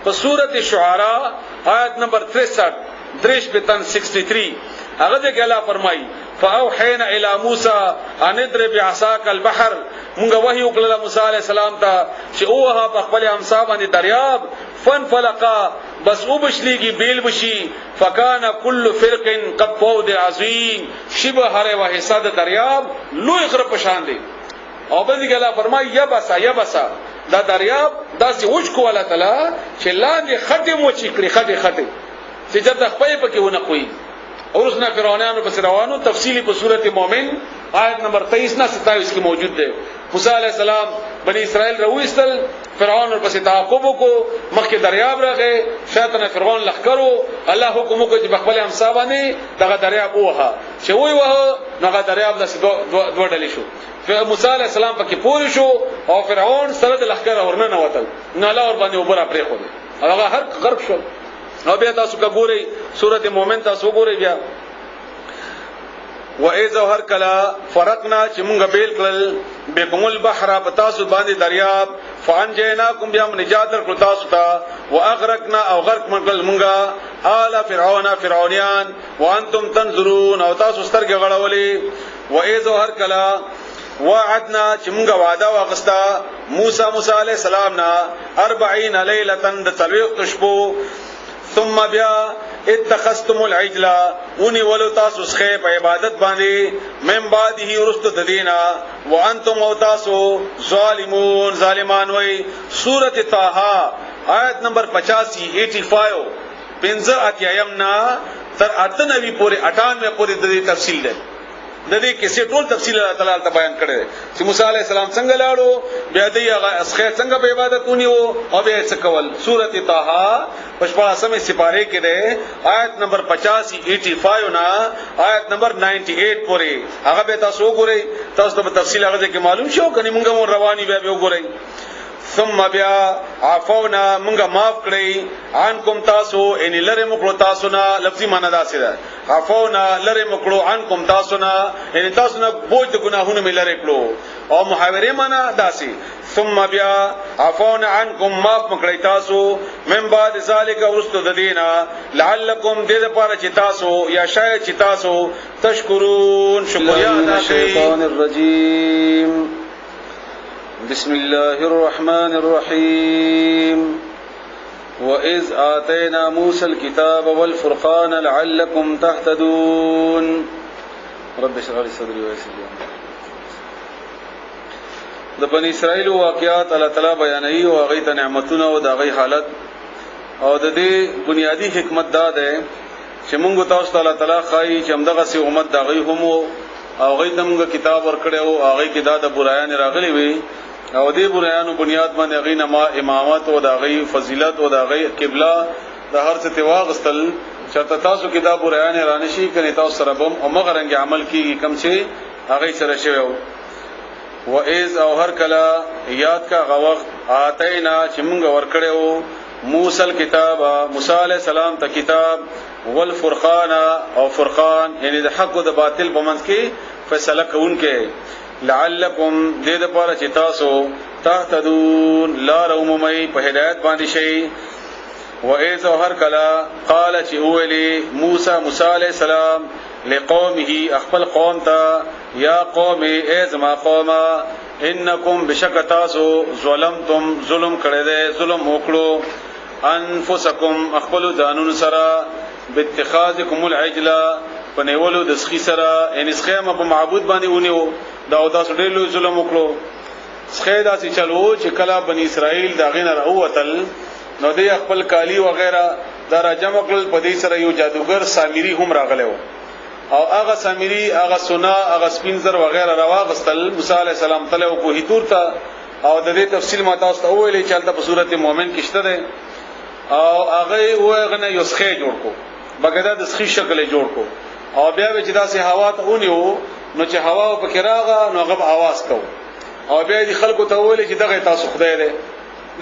په سورۃ الشعراء آیت نمبر 63 هغه کې الله فرمایي فاوحینا الی موسی ان اضرب بعصاک البحر مونږ وحی وکړه موسی علی السلام ته چې اوه په خپل همسا باندې دریاب فنفلقا بس وبشلیږي بیل بشي فکان کل فرق قد فوض عظیم شبه هر وحصه د دریاب لوی غره پشان دی. او باندې الله فرمایي یبسا دا دریاب داسې وښ کوله تعالی چې لاندې ختم و چې کړی خټه چې جب د خپل پکې ونه کوي. اورسنا فرعونانو پس روانو تفصیلی په سورۃ مومن آیت نمبر 23 نه 27 کې موجود ده. موسی علیہ السلام بنی اسرائیل رويستل فرعون ور پسې تعاقب کو مخکې دریاب راغې شیطان فرعون لخرو الله حکم کو چې بخبل همسا باندې دغه دریاب وها چې وه نو دریاب د دوه ډلې شو. موسی علیہ السلام پکې پوری شو او فرعون سره د لخر ورنه وتل نو الله ور باندې وبره پرې خو هغه هر غرق شو. او بیا تاسو ګورئ سورۃ مومن تاسو ګورئ بیا وَإِذْ هر کلا فرقنا چې مونږ بیل کړل بكم البحر پتاسو باندې دریاب فانجیناکم بیا نجات کړ تاسو ته واغرقنا او غرق مونږ آل فرعونیان وانتم تنظرون او تاسو سترګې غړولې. وَإِذْ هر کلا وعدنا چې مونږ وعده واغستا موسی علیہ السلام نا 40 ليله د تلويق شپو ثم بیا اتخذتم العجل ونی ولو تاسو سخه په عبادت باندې من بعده ورست تدینا وانتم او تاسو ظالمان وای. سورۃ طه آیت نمبر 85 پنځه اتیامنا تر 98 پورې 98 پورې د دې تفصیل ده د دې کې ټول تفصیل الله تعالی ته بیان کړی چې موسی علی السلام څنګه لاړو بیا دې هغه اسخه څنګه په عبادت ونیو او بیا څه کول. سورۃ طه پښپاسمه سپاره کې ده آیت نمبر 85 نا آیت نمبر 98 پورې هغه به تاسو وګورئ تاسو ته تفصیل هغه کې معلوم شو کني مونږه رواني بیا وګورئ. ثم بیا عفونا مونږه معاف کړی عنکم تاسو ان لره مکړو تاسو نه لفظي معنی دا سره عفونا لره مکړو عنکم تاسو نه یعنی تاسو نه بوج د ګناهونو مې لره کړو او محاوره معنا داسي ثم بیا عفونا عنکم معاف مکړی تاسو من بعد ذالک ورستو د دینا لعلکم دې لپاره چې تاسو یا شاید چې تاسو تشکرون شکریا ادا کړئ.
الشیطان الرجیم بسم الله الرحمن الرحیم وَإِذْ آتَيْنَا مُوسَى الْكِتَابَ وَالْفُرْقَانَ لَعَلَّكُمْ تَهْتَدُونَ رب اشرح لي صدري ويسر لي أمري. د بنی اسرائیل واقعات الله تعالی بیانوي او هغه ته نعمتونه او د هغه حالت او د دې بنیادی حکمت دا ده چې موږ تاسو ته الله تعالی خایي چې همدغه سي امت دا غي هم او هغه ته موږ کتاب ورکړو او هغه کې دا د برایان راغلي وي او دې بریانو بنیاد باندې غي نما امامت او د غي فضیلت او د غي قبله د هر څه تواغستل چرته تاسو کې دا بریان رانشي کني تاسو سره بم او مغرنګ عمل کیږي کم چې هغه سره شوی و اذ او هر کلا یاد کا غوغ اتینا چې موږ ورکړو موسی الكتاب موسی علی السلام ته کتاب والفرقان او فرقان یعنی د حق او د باطل په منځ کې فیصله کوونکې لعلکم دې د پاره چې تاسو تهتدون لا رومي په هدایت باندې شي و اذ هر کلا قال چې اولی موسی علیہ السلام لقومه خپل قوم ته یا قوم ازما قوم انکم بشکتاسو ظلمتم ظلم کړی دی ظلم وکړو انفسکم خپل ځانونو سره باتخاذکم العجل پنیولو د سخی سره ان اسخیمه په معبود باندې ونیو دا او تاسو ډېر لوی ظلم وکړو څخه دا چې چلو چې کلا بنی اسرائیل دا غین راوتل نو د خپل کالی و غیره دا راجم کړل په دې سره یو جادوګر سامری هم راغلو او هغه سامری هغه سنا هغه سپینزر و غیره راواغستل موسی علی السلام تله او په هیتور ته او د دې تفصیل ما تاسو ته ویلې چې البته په صورت مؤمن کې شته ده او هغه وغنه یو څخه جوړ کو بغدا د څخه شکل جوړ کو او بیا چې داسې هوا ته ونیو نو چې هوا په کراغه نو غب आवाज کو او بیا دي خلکو ته ویل چې دغه تاسو خدای دی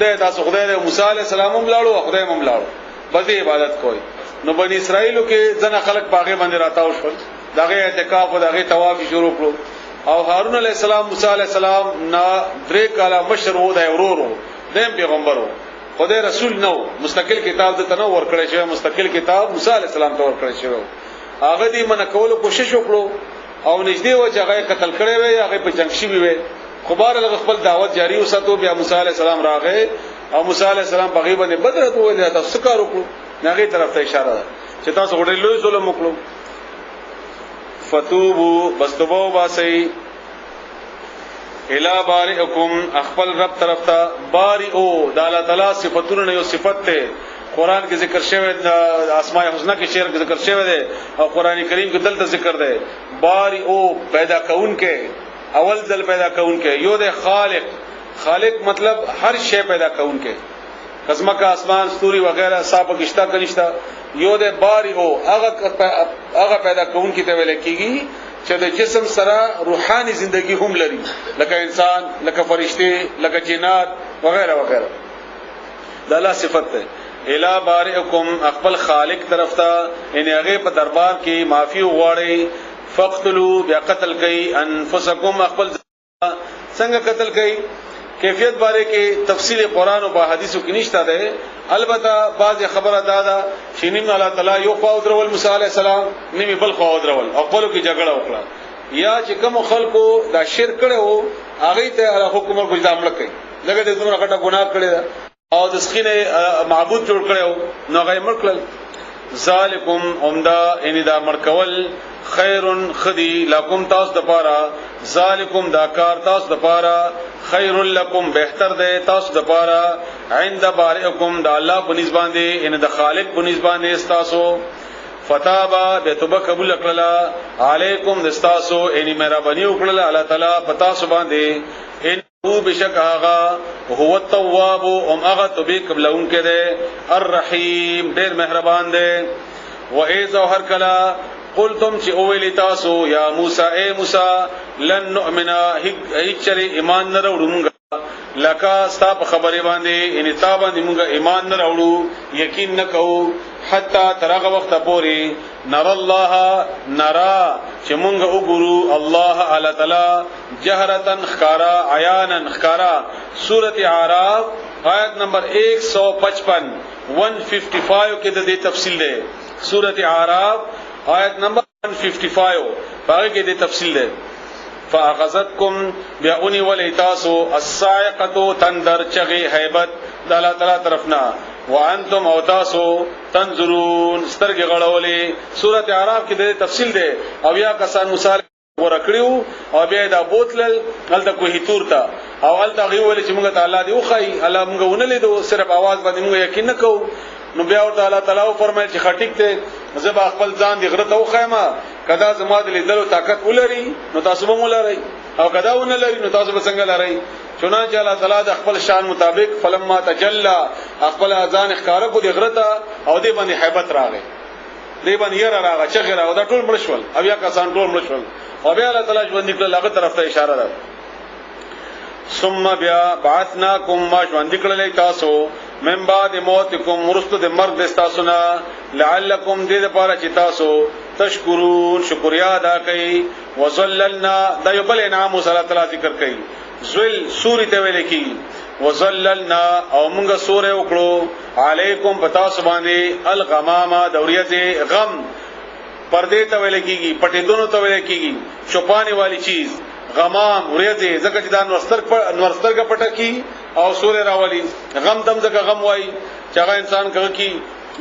د تاسو خدای دی موسی علی السلام هم لاړو خدای هم لاړو بس عبادت کوي نو بنی اسرائیلو کې ځنه خلک پاغه باندې راتاو شول دغه اعتکاف او دغه طواف شروع کړو او هارون علی السلام موسی علی السلام نا درې کاله مشر وو د اورورو دیم پیغمبرو خدای رسول نو مستقل کتاب د تنو ور کړی شوی مستقل کتاب موسی علی السلام ته ور کړی شوی هغه دې من کولو کوشش وکړو او نږدې و چې هغه قتل کړي وي هغه په جنگ شي وي خبر له خپل دعوت جاری وساتو بیا موسی علی السلام راغی او موسی علی السلام په غیبه نه بدرت ویل تاسو کار وکړو هغه طرف ته اشاره ده چې تاسو غوډې لوی ظلم وکړو فتوبو بستوبو باسی الی بارئکم خپل رب طرف ته باری او د الله تعالی صفاتونو یو صفت ته قرآن کې ذکر شوی د اسماء الحسنا کې شعر کې ذکر شوی دی او قرآن کریم کې دلته ذکر دی باری او پیدا کون کې اول ځل پیدا کون کې یو د خالق مطلب هر شی پیدا کون کې قسمه کا اسمان ستوري وغیرہ صاحب کشتا کنيشتا یو د باری او هغه پیدا کون کې ته ویل کېږي چې د جسم سره روحاني زندگی هم لري لکه انسان لکه فرشته لکه جنات وغیرہ وغیرہ د الله صفت ده الا بارئکم خپل خالق طرف ته ان هغه په دربار کې معافي وغواړي فقتلوا بیا قتل کوي انفسکم خپل څنګه قتل کوي کیفیت باره کې تفصیل قرآن او حدیثو کې نشته ده البته بعض خبره دادا چې نیم الله تعالی یو خوا درول موسی علی السلام نیم بل خوا درول او خپل کې جګړه وکړه یا چې کوم خلکو دا شرک کړو هغه ته حکم ورکړي دا عمل کوي لکه د دومره غټه ګناه کړی او د سخینه معبود جوړ کړو نو هغه مرکل ذالکم عمدا ان دا مرکول خیر خدی لکم تاس د پاره ذالکم دا کار تاس د پاره خیر لکم بهتر ده تاس د پاره عند بارئکم دا الله په نسبت باندې ان د خالق په نسبت باندې استاسو فتابا بتوبه قبول کړلا علیکم دستاسو ان مهرباني وکړه الله تعالی پتا سو باندې ان هو بشک آغا هو التواب ام آغا توبه قبلون کې ده الرحیم ډیر مهربان ده و ایذ هر کلا قلتم چې اولی تاسو یا موسی اے موسی لن نؤمنا هیڅ ایمان نه وروړو لکه ستا په خبره باندې ان تا باندې موږ ایمان نه وروړو یقین نه کوو
حتا ترغه وخت پوری نر الله نرا چې مونږ وګورو الله اعلی تعالی جهرتن خکارا عیانن خکارا سورۃ اعراف آیت نمبر 155 155 کې د دې تفصیل ده سورۃ اعراف آیت نمبر 155 باقي کې د تفصیل ده فاخذتكم بیاونی ولیتاسو الصاعقه تندر چغی هیبت د الله تعالی طرفنا وانتم اوتاسو تنظرون سترګې غړولې سورۃ اعراف کې د تفصیل ده او یا کسان مثال ورکړیو او بیا دا بوتلل هلته کوهی تورتا او هلته غوول چې موږ تعالی دی وخی الله موږ ونه لیدو صرف आवाज باندې موږ یقین نکوو نو بیا ورته الله تعالی فرمایي چې خټیک ته زب خپل ځان دی غره ته وخایما کدا زما د لیدلو طاقت ولري نو تاسو به ولري او کدا ونه لري نو تاسو به څنګه لري چنانچه الله تعالی د خپل شان مطابق فلما تجلى خپل ځان ښکارا کو دی غره ته او دی باندې hebat راغی دی باندې یې راغی چې غره او دا ټول مړشول او یا کسان ټول مړشول او بیا الله تعالی ژوند نکړه هغه طرف ته اشاره ده ثم بیا بعثناکم ما ژوند نکړلې تاسو من بعد موتکم مرستو د مرګ تاسو نه لعلکم دې لپاره چې تاسو تشکرون شکریا ادا کړئ وصللنا دا یو بل انعام صلی الله تعالی ذکر کړئ ذل سورې ته ویل کی وصللنا او موږ سورې وکړو علیکم پتا سبحانه الغمامه دوریته غم پردے ته ویل کیږي پټېدونو ته ویل کیږي چوپانی والی چیز غمام ورېځه زکه چې دا نورسترګه پټه کی او سورې راولي غم دم زکه غم وای چې هغه انسان کړه کی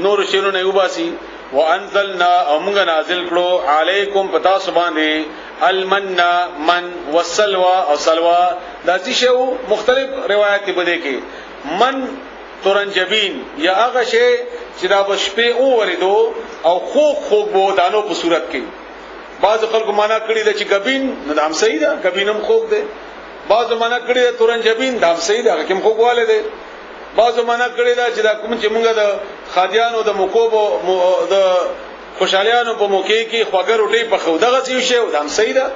نور شیرو نه وباسي وانزلنا او موږ نازل کړو علیکم پتا سبحانه المنّ من والسلوى او سلوى دا شی مختلف روایت بده کې من تورنجبین یا هغه شی چې دا بشپې اوریدو او خوک بو دانو په صورت کې بعض خلکو معنا کړی د چې غبین نه هم صحیح ده غبینم خوک ده بعض معنا کړی د تورنجبین دا هم صحیح ده کوم خوکواله ده بعض معنا کړی دا چې دا کوم چې موږ د خادیانو د مکوبو د خوشالیانو په موقع کې خوګر روټي په خو دغه څه شی دا هم صحیح ده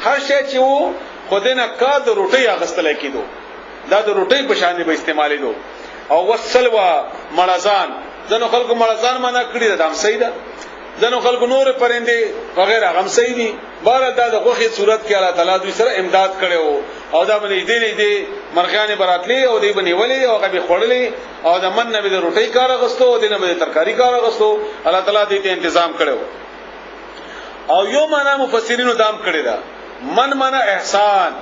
هر شی چې وو خودنه کا د روټي اغستل کېدو دا د روټي په شان به استعمالي دو او وسلوا ملزان ځنو خلکو ملزان معنا کړی دا هم صحیح ده ځنو خلکو نور پرندې وغیرہ هم صحیح دي بهر دا د خوخي صورت کې الله تعالی دوی سره امداد کړو او دا باندې دې مرغان براتلی او دې باندې ولي او غبي خړلې او د من نه به روټي کار غستو او دې نه به ترکاری کار غستو الله تعالی دې ته تنظیم کړو او یو معنا مفسرینو دام کړی دا من معنا احسان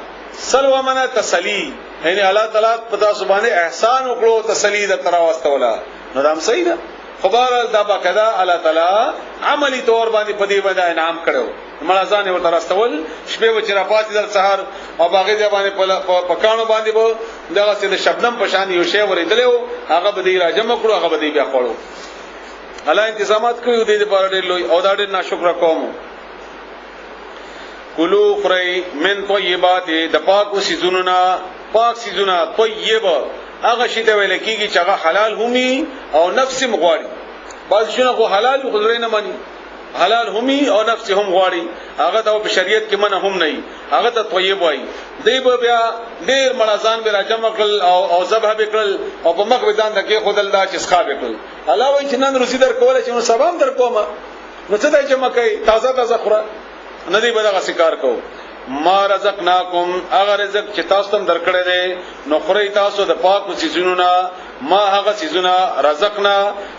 سلوى معنا تسلی یعنی الله تعالی پتا سبحانه احسان وکړو تسلی د ترا واستولا نو دا هم صحیح ده خبر دا باقاعده الله تعالی عملی طور باندې پدی باندې انعام کړو ملازان ورته راستول شپه و چې را پاتې در سحر او باغې باندې پکانو باندې به دغه څه د شبنم په شان یو شی ورېدلو هغه به دی راجم کړو هغه به دی بیا خړو الله انتظامات کړو دې لپاره ډېر لوی او دا ډېر ناشکر قوم کلو خری من طیبات د پاکو سيزوننا پاک سيزونا طیب هغه شی ته ویل کیږي چې هغه حلال همي او نفس مغواړي بعض شنو خو حلال خو درې نه مانی حلال همي او نفس هم غواړي هغه د شریعت کې منه هم نه هغه ته طیب وایي دی به بیا ډیر ملازان به راجم کړل او ذبح وکړل او په مخ ودان دغه خدل دا چې ښه وکړل الله وایي چې نن روزي در کوله چې نو سبام در کومه نو څه دای چې مکه تازه خوره ندی به دا شکار کو ما رزقناکم اگر رزق چې تاسو تم درکړې ده نو خوري تاسو د پاکو سيزونو نه ما هغه سيزونه رزقنا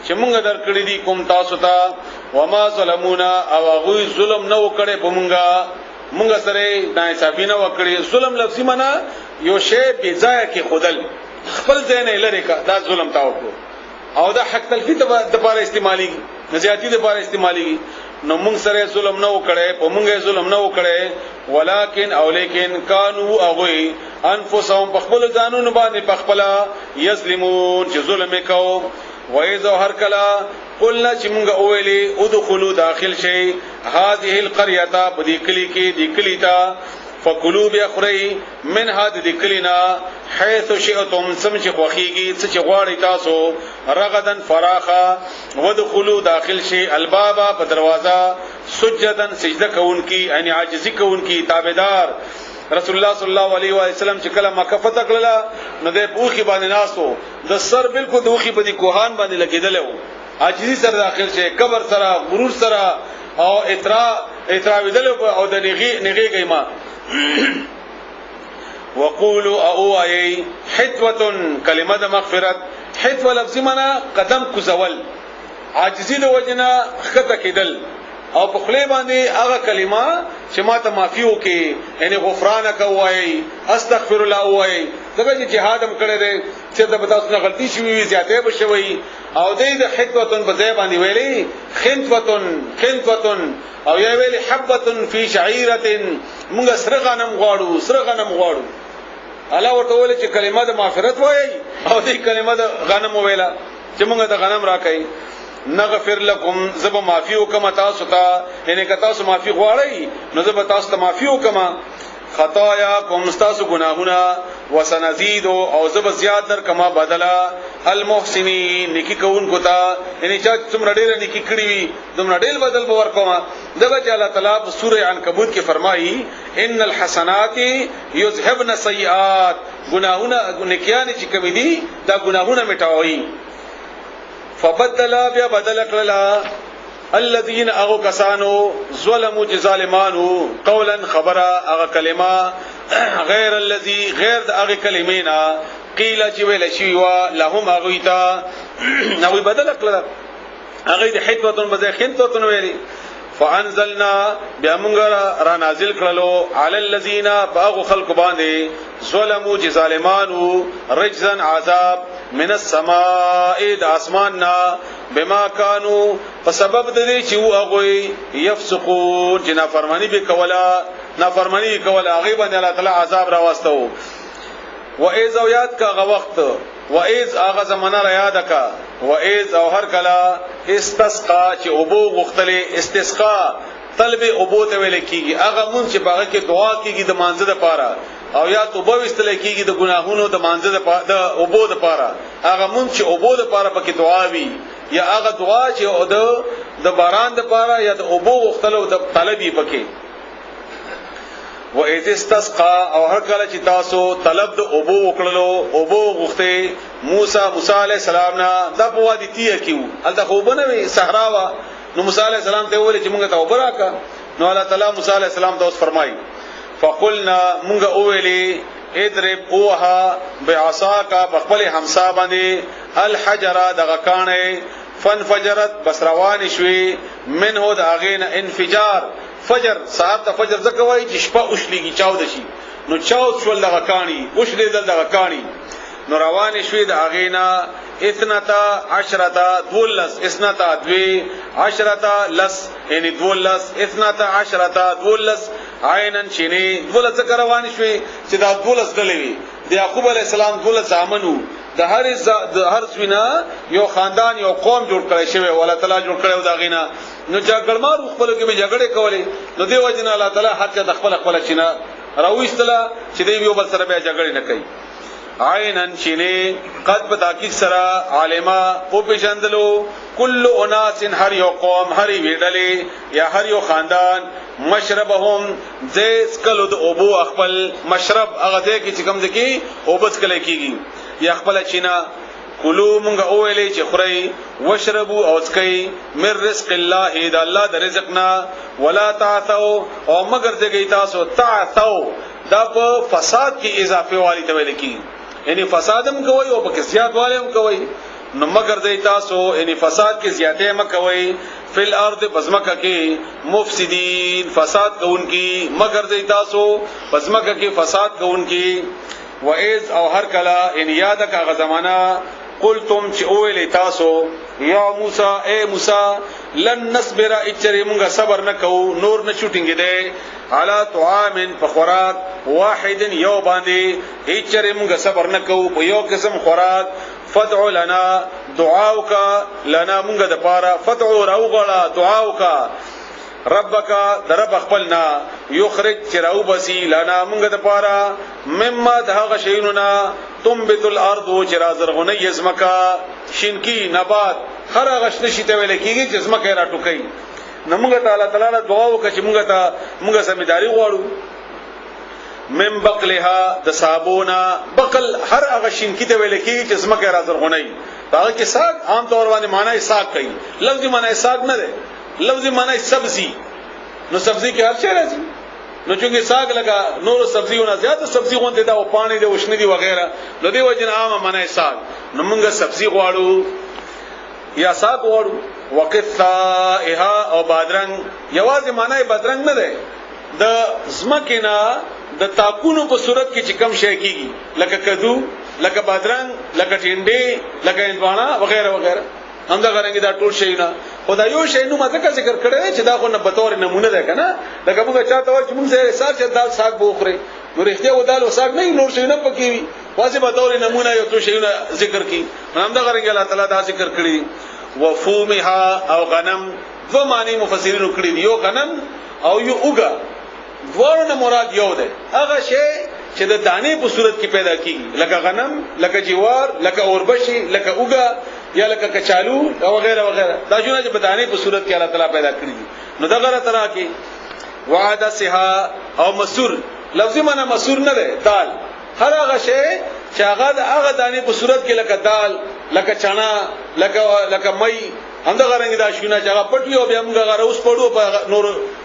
چې مونږ درکړې دي کوم تاسو ته وما ظلمونا او هغه ظلم نه وکړي په مونږ سره ناحسابي نه وکړي ظلم لفظي معنا یو شی بې ځای کې خودل خپل ځای نه لری کا دا ظلم تا وکړو او دا حق تلفی د لپاره استعمالي نزياتي د لپاره استعمالي نو موږ سره ظلم نه وکړي په موږ ظلم نه وکړي ولکن او لیکن کانوا اغوی انفسهم بخبل ځانون باندې بخبلا یظلمون چې ظلم وکاو وایذ هر کلا قلنا چې موږ اویلې ادخلوا داخل شي هذه القريه بدی کلی کې دی کلی تا فکلوا بیاخری من هذه الکلینا حيث شئتم سمچ خوخیږي چې غواړی تاسو رغدن فراخا ودخلوا داخل شي الباب په دروازه سجدن سجده کوونکی یعنی عاجزی کوونکی تابعدار رسول الله صلی الله علیه و سلم چې کله مکه فتح کړله نو د بوخي باندې ناسو د سر بالکل دوخي په دي کوهان باندې لګیدل عاجزی سره داخل شي، کبر سره، غرور سره او اتراویدل او د نغي گیما. وقولوا او ای حتوه کلمه د مغفرت. حتوه لفظ معنا قدم کوزول، عاجزی د وجنا خطه کېدل او په خلی باندې هغه کلمه چې ماته معافي وکي، یعنی غفرانک وای، استغفر الله وای. دغه جهاد هم کړی دی چې د تاسو نه غلطي شوي زیاته بشوي او د حتوه په ځای باندې ویلي خنتوه او یا ویلي حبه فی شعيره. موږ سره غنم غواړو. الله ورته ویل چې کلمه د مغفرت وای او د کلمه د غنم ویلا چې موږ د غنم راکې. نغفر لكم زب معافی وکما تاسو ته، یعنی که تاسو معافی غواړئ نو زب تاسو ته معافی وکما. خطاياكم تاسو گناهونه، وسنزيد او زب زیات در کما بدلا المحسنین نیکی کون کو تا، یعنی چې څومره ډېر نیکی کړی وي دومره ډېر بدل به ورکوما. دغه چې الله تعالی په سوره عنکبوت کې فرمایي ان الحسنات یذهبن السیئات، گناهونه نیکیان چې کوي دي دا گناهونه میټاوي. فبدل بیا بدل کړلا الذين اغو کسانو ظلموا ظالمانو قولا خبره اغه کلمه غیر الذي غیر اغه کلمینا قیل چې ویل شي وا لهم اغویتا نو بدل کړلا اغه د حتوتن بځای خنتوتن ویلي. فانزلنا بیا موږ را نازل کړلو علی الذين باغ خلق باندې ظلموا ظالمانو رجزا عذاب من السماء د اسماننا بما كانوا په سبب د دې چې هغه يفسقون جنا فرمانی به کولا نافرمانی کولا هغه باندې الله تعالی عذاب راوستو. و اذ یاد کا غ وخت و اذ اغه زمانہ را یاد کا و اذ او هر کلا استسقا چې ابو غختله استسقا طلب ابو ته ویل کیږي هغه مون چې باغ کې دعا کیږي د مانزه لپاره او یا توبه وستل کیږي د ګناهونو د مانزه د ابو لپاره هغه مون چې ابو لپاره پکې دعا وي یا هغه دعا چې د باران لپاره یا د ابو غختلو د طلبي پکې. و اذ استسقا او هر کله چې تاسو طلب د ابو وکړلو ابو غخته موسی علیہ السلام نه د په وادي تیه کیو الته خو بنوي صحرا وا نو موسی علیہ السلام ته ویل چې مونږ ته وبراکا نو الله تعالی موسی علیہ السلام ته اوس فرمایي فقلنا مونږ اویلی ادرب اوها بعصاک بخبل همسا باندې الحجر دغه کانه فانفجرت بس روان شوي منه د اغین انفجار فجر صاحب ته فجر زکوای چې شپه اوشلېږي چاود شي نو چاود شول دغه کانی اوشلېدل دغه کانی نو روان شوي د اغینا اثنتا عشرتا دولس اثنتا دوی عشرتا لس یعنی دولس اثنتا عشرتا دولس عینن شینی دولس روان شوي چې دا دولس دلوي د یعقوب علی السلام دولس امنو د هر سوینا یو خاندان یو قوم جوړ کړی شوی الله تعالی جوړ کړو دا غینا نو جګړمار خپل کې به جګړه کولې نو دی وجنه الله تعالی حق د خپل چینا راوېستله چې دی یو بل سره به جګړه نه کوي. عینن شینه قد بتاکی سرا عالما او پېژندلو کل اناس هر یو قوم هر ویډلې یا هر یو خاندان مشربهم زیس کلو د ابو خپل مشرب هغه دې کې چې کوم ځکه او بس کله کېږي یا خپل چینا کلو مونږ اوېلې چې خوري وشربو او اسکي من رزق الله دا الله د رزقنا ولا تعثوا او مگر دګی تاسو تعثوا دا په فساد کې اضافه والی ته ویل کی یعنی فسادم کوي او په زیات والیم کوي نو مگر دای تاسو یعنی فساد کې زیاته مکوي فل ارض بزمکه کې مفسدين فساد کوونکی مگر دای تاسو بزمکه کې فساد کوونکی. و اذ او هر کلا ان یاد کا غ زمانہ قلتم چې اویل تاسو یا موسی اے موسی لن نصبر اچری مونږه صبر نکو نور نه شوټینګ دی علا طعام فخوراک واحد یو باندې اچری مونږه صبر نکو په یو قسم خوراک فدعو لنا دعاوک لنا مونږه د پاره فدعو راوغلا دعاوک ربک درب خپلنا یخرج چراو بسی لنا مونږه د پاره مما دغه شینونا تنبت الارض چرازرغنی یزمکا شینکی نبات هر غشن شي ته ویل کیږي چې زمکه را ټوکي نو موږ تعالی تعالی دعا وکړه چې موږ سمېداري غواړو من بقلها د صابونا بقل هر هغه شینکی ته ویل کیږي چې زمکه را زرغنی دا کې ساگ عام طور باندې معنی ساگ کوي لفظي معنی ساگ نه ده لفظي معنی سبزی نو سبزی کې هر شی راځي نو چونګې ساگ لگا نور سبزیونه زیاته سبزی غونډه دا او پانی دی وشنه دی وغیرہ نو دی وجنه عام معنی ساگ نو موږ سبزی غواړو یا ساگ غواړو وقثائها او بادرنګ یوازې معنی بادرنګ نه ده د زمکینا د تاکونو په صورت کې چې کم شي کیږي لکه کدو لکه بادرنګ لکه ټینډې لکه انځوانا وغیرہ وغیرہ همدا غرنګي دا ټول شي نه خدای یو شی نو ماته ذکر کړی چې دا خو نه به تور نمونه ده کنه لکه موږ چاته وایو چې موږ زه حساب چې دال ساگ بوخره نو رښتیا و دال او ساگ نه نور شي نه پکې وي واځي به تور نمونه یو څه شي ذکر کی همدا غرنګي الله تعالی دا ذکر کړی وفومها او غنم دو معنی مفسرین کړی یو غنم او یو اوګه دوړو نه مراد یو ده هغه شی چې د دانې په صورت کې پیدا کیږي لکه غنم لکه جوار لکه اوربشي لکه اوګه یا لکه کچالو او وغیرہ وغیرہ دا جوړه چې بدانې په صورت کې الله تعالی پیدا کړی دي نو دا غره طرح کې وعده سها او مسور لفظي معنی مسور نه ده دال هر هغه شی چې هغه دانې په صورت کې لکه دال لکه چنا لکه مې همدا غرنګ دا شونه چې هغه پټي او بیا موږ هغه اوس پړو په نور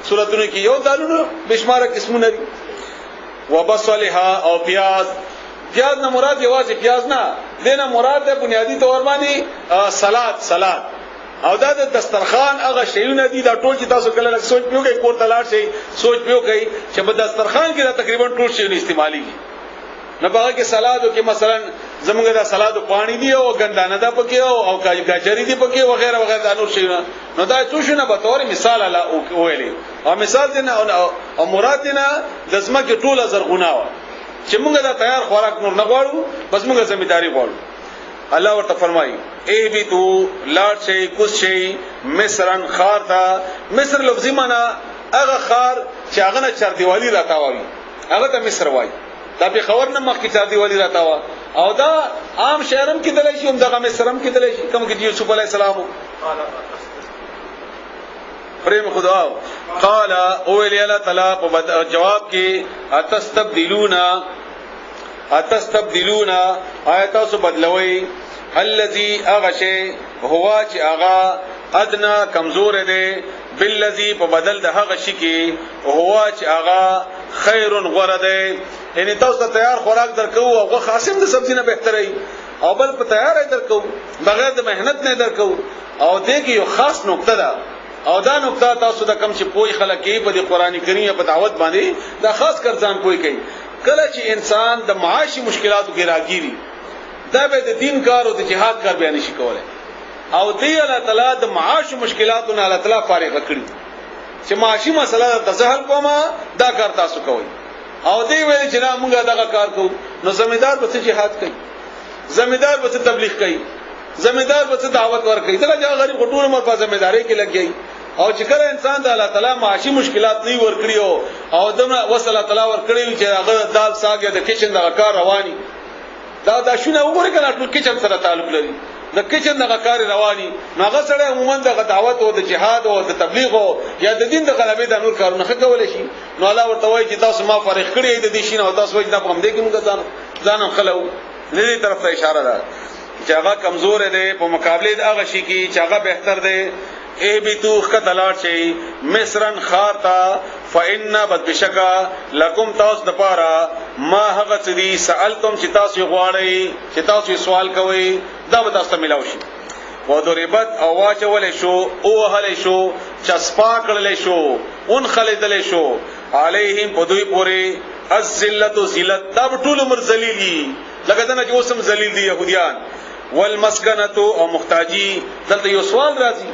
صورتونو کې یو دالونو بشماره قسمونه دي وبصلها او پیاز نه مراد یوازې پیاز نه دینه مراد ده بنیادی تور باندې سلاد او دا د دسترخوان هغه شیونه دي دا ټول چې تاسو کله لږ سوچ پیو کوي کور تلاړ شي سوچ پیو کوي چې په دسترخوان کې تقریبا ټول شیونه استعمالي نه باغه کې سلادو کې مثلا زمونږ دا سلادو پانی دی او ګندانه دا پکې او گاجری دی پکې وغیرہ وغیرہ دا نور شیونه نو دا څه شونه به تور مثال الله ویلي او مثال دینه او مراد دینه د زمکه ټوله زرغونه و چې موږ دا تیار خوراک نور نه غواړو بس موږ ځمېداري غواړو الله ورته فرمایي ای بي تو لاړ شي کوس شي مصرن خار دا مصر لفظي معنی هغه خار چې هغه نه چر دیوالی راتاوي هغه ته مصر وایي دا به خبر نه مخکې چر دیوالی راتاوا او دا عام شهرم کې دلای شي هم دغه مصرم کې دلای شي کوم کې یوسف علی السلام پریم خدا قال او ویلی الله تعالی په جواب کې اتستبدلون آیات سو بدلوي الذي اغشي هو چې اغا ادنا کمزور دی بالذي په بدل د هغه شي کې هو چې اغا خیر غره دی یعنی تاسو ته تیار خوراک درکو او خاصم د سبزی نه بهتري او بل په تیار درکو بغیر د مهنت نه درکو او دې کې یو خاص نقطه ده او دا نقطه تاسو د کم چې پوي خلک کې په قرآن کریم په دعوت باندې دا خاص کرځان پوي کوي کله چې انسان د معاشي مشکلاتو کې راګيري دا به د دین کار او د جهاد کار بیان شي کولای او دی الله تعالی د معاش مشکلاتو نه الله تعالی فارغ کړی چې معاشي مسله د تسهل کومه دا کار تاسو کوئ او دی ویل چې نه موږ دا کار کوو نو زمیدار به جهاد کوي زمیدار به تبلیغ کوي زمیدار به دعوت ور کوي دا غریب غټور مر په زمیداری کې لګي او چې کله انسان د الله تعالی معاشي مشکلات نه ور کړیو او دمه وصلی الله تعالی ور کړیو چې هغه دال ساګ د کچن د کار رواني دا شونه وګورئ کله ټول کچن سره تعلق لري د کچن د کار رواني هغه سره عموما د دعوت او د جهاد او د تبلیغ او یا د دین د غلبې د نور کارونه کول شي نو الله ورته وایي چې تاسو ما فارغ کړی د دې شینه او تاسو وایي دا په دې کې موږ ځان خلو دې طرف ته اشاره ده چې هغه کمزور دی په مقابله د هغه شي کې چې هغه بهتر دی ای بي تو خدلار شي مصرن خارتا فإن بدشکا لکم تاسو د پاره ما هغه چې سوالتم چې تاسو غواړئ چې تاسو سوال کوئ دا به تاسو ملاوي شي و ضربت او واچول شو او هل شو چسپا کړل شو اون خلیدل شو علیهم پدوی پوری الذلت ذلت تب ټول عمر ذلیلی لکه څنګه چې اوسم ذلیل دي يهوديان والمسکنه او محتاجی دلته یو سوال راځي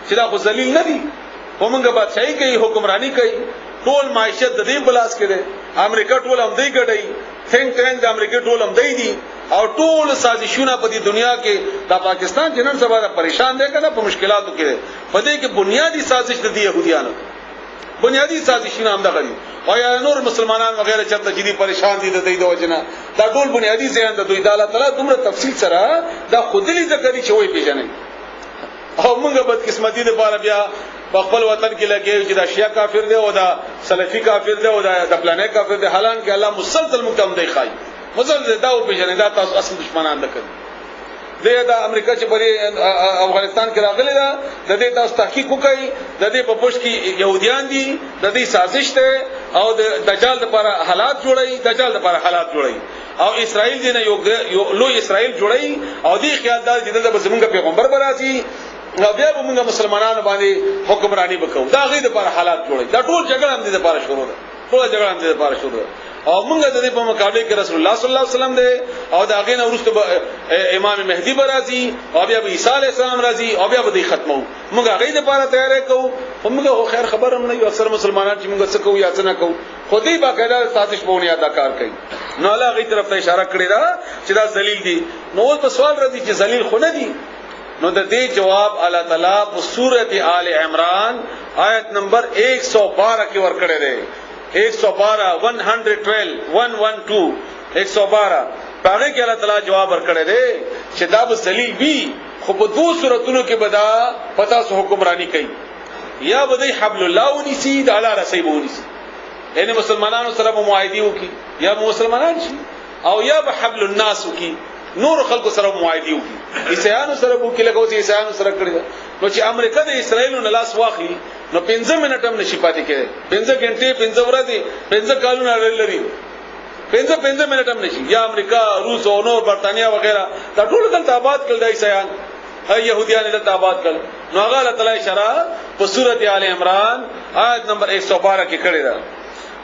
چې دا خو ذلیل نه دي همغه بادشاہي کوي حکمرانی کوي ټول معیشت د دې بلاس کې ده امریکا ټول هم دی ګډي ثینک ټینک د امریکا ټول هم دی او ټول سازشونه په دې دنیا کې د پاکستان جنن سبا پریشان دي کنه په مشکلاتو کې په دې کې بنیادی سازش د يهوديانو بنیادی سازشونه هم دغړي او یا نور مسلمانان وغیرہ چرته جدي پریشان دي د دې د وجنه دا ټول بنیادی ځان د دوی د الله تعالی دومره تفصیل سره دا خودلی ذکرې چې وای پیژنې او موږ بد قسمتي د بار بیا په خپل وطن کې لګي چې دا شیعه کافر دی او دا سلفي کافر دی او دا د پلانې کافر دی حالانکه الله مسلسل مقام دی خای مسلسل دا او پیژنې دا تاسو اصل دشمنان ده کړي
د امریکا چې بری افغانستان کې راغلی دا د دې تاسو تحقیق وکړئ د دې په پوښت کې يهوديان دي د دې سازش ده او د دجال لپاره حالات جوړي او اسرائیل دې نه یو لوی اسرائیل جوړي او دې خیال دا چې د زمونږ پیغمبر برازي او بیا به موږ مسلمانانو باندې حکمرانی وکړو دا غي د لپاره حالات جوړي دا ټول جګړه هم دې لپاره شروع ده او موږ د دې په مقابله کې رسول الله صلی الله علیه وسلم دی او دا غي نه ورسته امام مهدی برازي او بیا به عیسی علیه السلام راځي او بیا به ختمو موږ غي د لپاره تیار کوو خو موږ خیر خبر هم نه یو اکثر مسلمانان چې موږ څه کوو یا څه نه کوو خو دې باقاعده سازش په بنیاد دا کار کوي نو الله غي طرف ته اشاره کړی دا چې دا ذلیل دي نو اوس په سوال راځي چې ذلیل خو نه دي نو د دې جواب الله تعالی په سورت آل عمران آیت نمبر 112 کې ورکړی دی 112 پاره کې الله تعالی جواب ورکړی دی چې دا به ذلیل وي خو په دوه صورتونو کې بدا پتا سو حکمرانی کوي یا به حبل الله ونسی د الله رسول ونسی یعنی مسلمانانو سره معاهده وکي یا مسلمانان شي او یا به حبل الناس وکي نور خلکو سره معاهده وکي عیسایانو سره وکي لکه چې عیسایانو سره کړی نو چې امریکا د اسرائیل نه لاس واخلي نو 15 منټ هم نشي پاتې کېږي 15 غنټې 15 ورځې 15 کالونه لري 15 منټ هم نشي یا امریکا روس او نور برتانیا وغیرہ دا ټول دلته آباد کړل د عیسایان يهوديان دلته آباد کړل نو هغه الله تعالی اشاره په سورته آل عمران آیت نمبر 112 کې کړی دا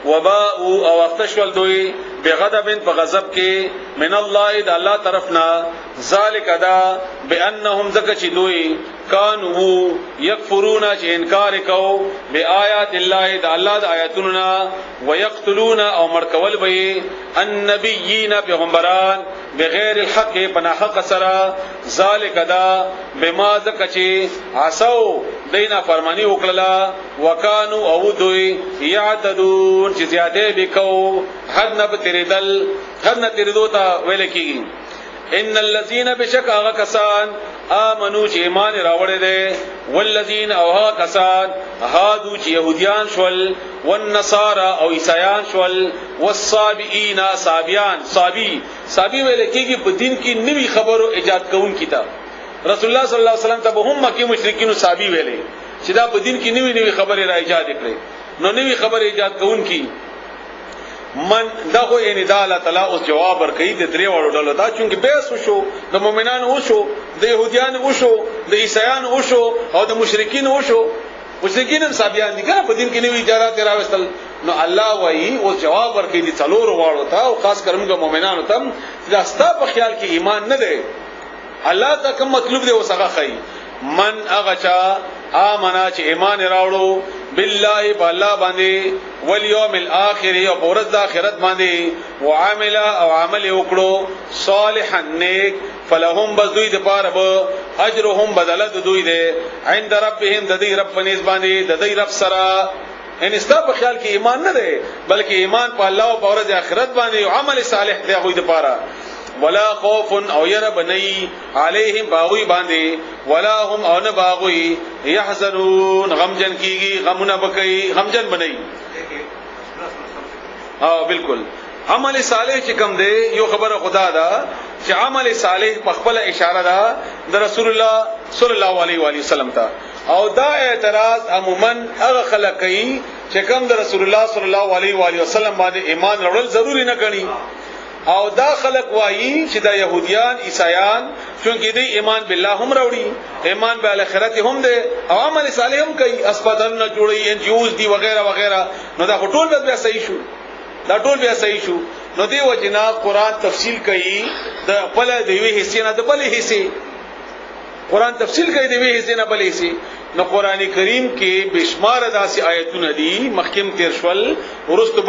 وباء او اختشول دوی بغضب بغضب کې من الله د الله طرفنا ذالک ادا بانهم ذکچ دوی کانوا یکفرون چې انکار کو بیاات الله د الله د آیاتونو ويقتلون او مرکول به النبیین پیغمبران بغیر الحق بنا حق سرا ذالک ادا بما ذکچ عصوا دینا فرمانی وکړه وکانو او دوی یعتدون چې زیاده وکاو حد نه تیریدل حد نه تیریدو ته ویل کیږي ان الذين بشك کسان امنو چې ایمان راوړل دي والذین او ها کسان هادو چې يهوديان شول والنصارى او عیسایان شول والصابئین صابی ویل کیږي په دین کې نوی خبرو ایجاد کون کتاب رسول الله صلی الله علیه وسلم ته به هم مکی مشرکین صابی ویلې چې دا په دین کې نوی خبرې را ایجاد کړي نو نوی خبرې ایجاد کون کی من دغه ان د الله تعالی اوس جواب ورکړي د درې وړو ډلو دا چې بیس وشو د مؤمنانو وشو د يهوديان وشو د عیسایان وشو او د مشرکین وشو مشرکین هم صابیان دي کنه په دین کې نوی ایجادات راوستل نو الله وایي اوس جواب ورکړي د څلور وړو ته او خاص کرمګه مؤمنانو ته دا ستا په خیال کې ایمان نه دی الله ته کوم مطلب دی وسغه خي من اغچا امنا چې ایمان راوړو بالله بالله باندې والیوم الاخر او ورځ د آخرت باندې وعامل او عمل وکړو صالحا نیک فلهم بذوی د پاره به اجرهم بدل د دوی ده عند ربهم د دې رب پنيز باندې د دې رب سره ان استا په خیال کې ایمان نه ده بلکې ایمان په الله او ورځ آخرت باندې او عمل صالح دی غوي د پاره ولا خوف او ير بني عليهم باغوي باندې ولا هم او نه باغوي يحزنون غمجن کیږي غمونه بکئی غمجن بنئ بالکل عمل صالح چې کوم دی یو خبره خدا دا چې عمل صالح په خپل اشاره ده د رسول الله صلی الله علیه و وسلم ته او دا اعتراض عموما هغه خلقي چې کوم د رسول الله صلی الله علیه و وسلم باندې ایمان وروړل ضروری نه ګڼي او دا خلق وایي چې دا يهوديان عیسایان چونکه دې ایمان بالله هم راوړي ایمان به آخرت هم دي او عمل صالح هم کوي اسپاتال نه جوړي ان جیوز دي وغیرہ وغیرہ نو دا ټول به صحیح شو دا ټول بیا صحیح شو نو دی وجنا قران تفصیل کوي د بل د وی حصے نه د بل حصے قران تفصیل کوي د وی حصے نه بل حصے نو قران کریم کې بشمار داسې آیتونه دي مخکم تیر شول ورست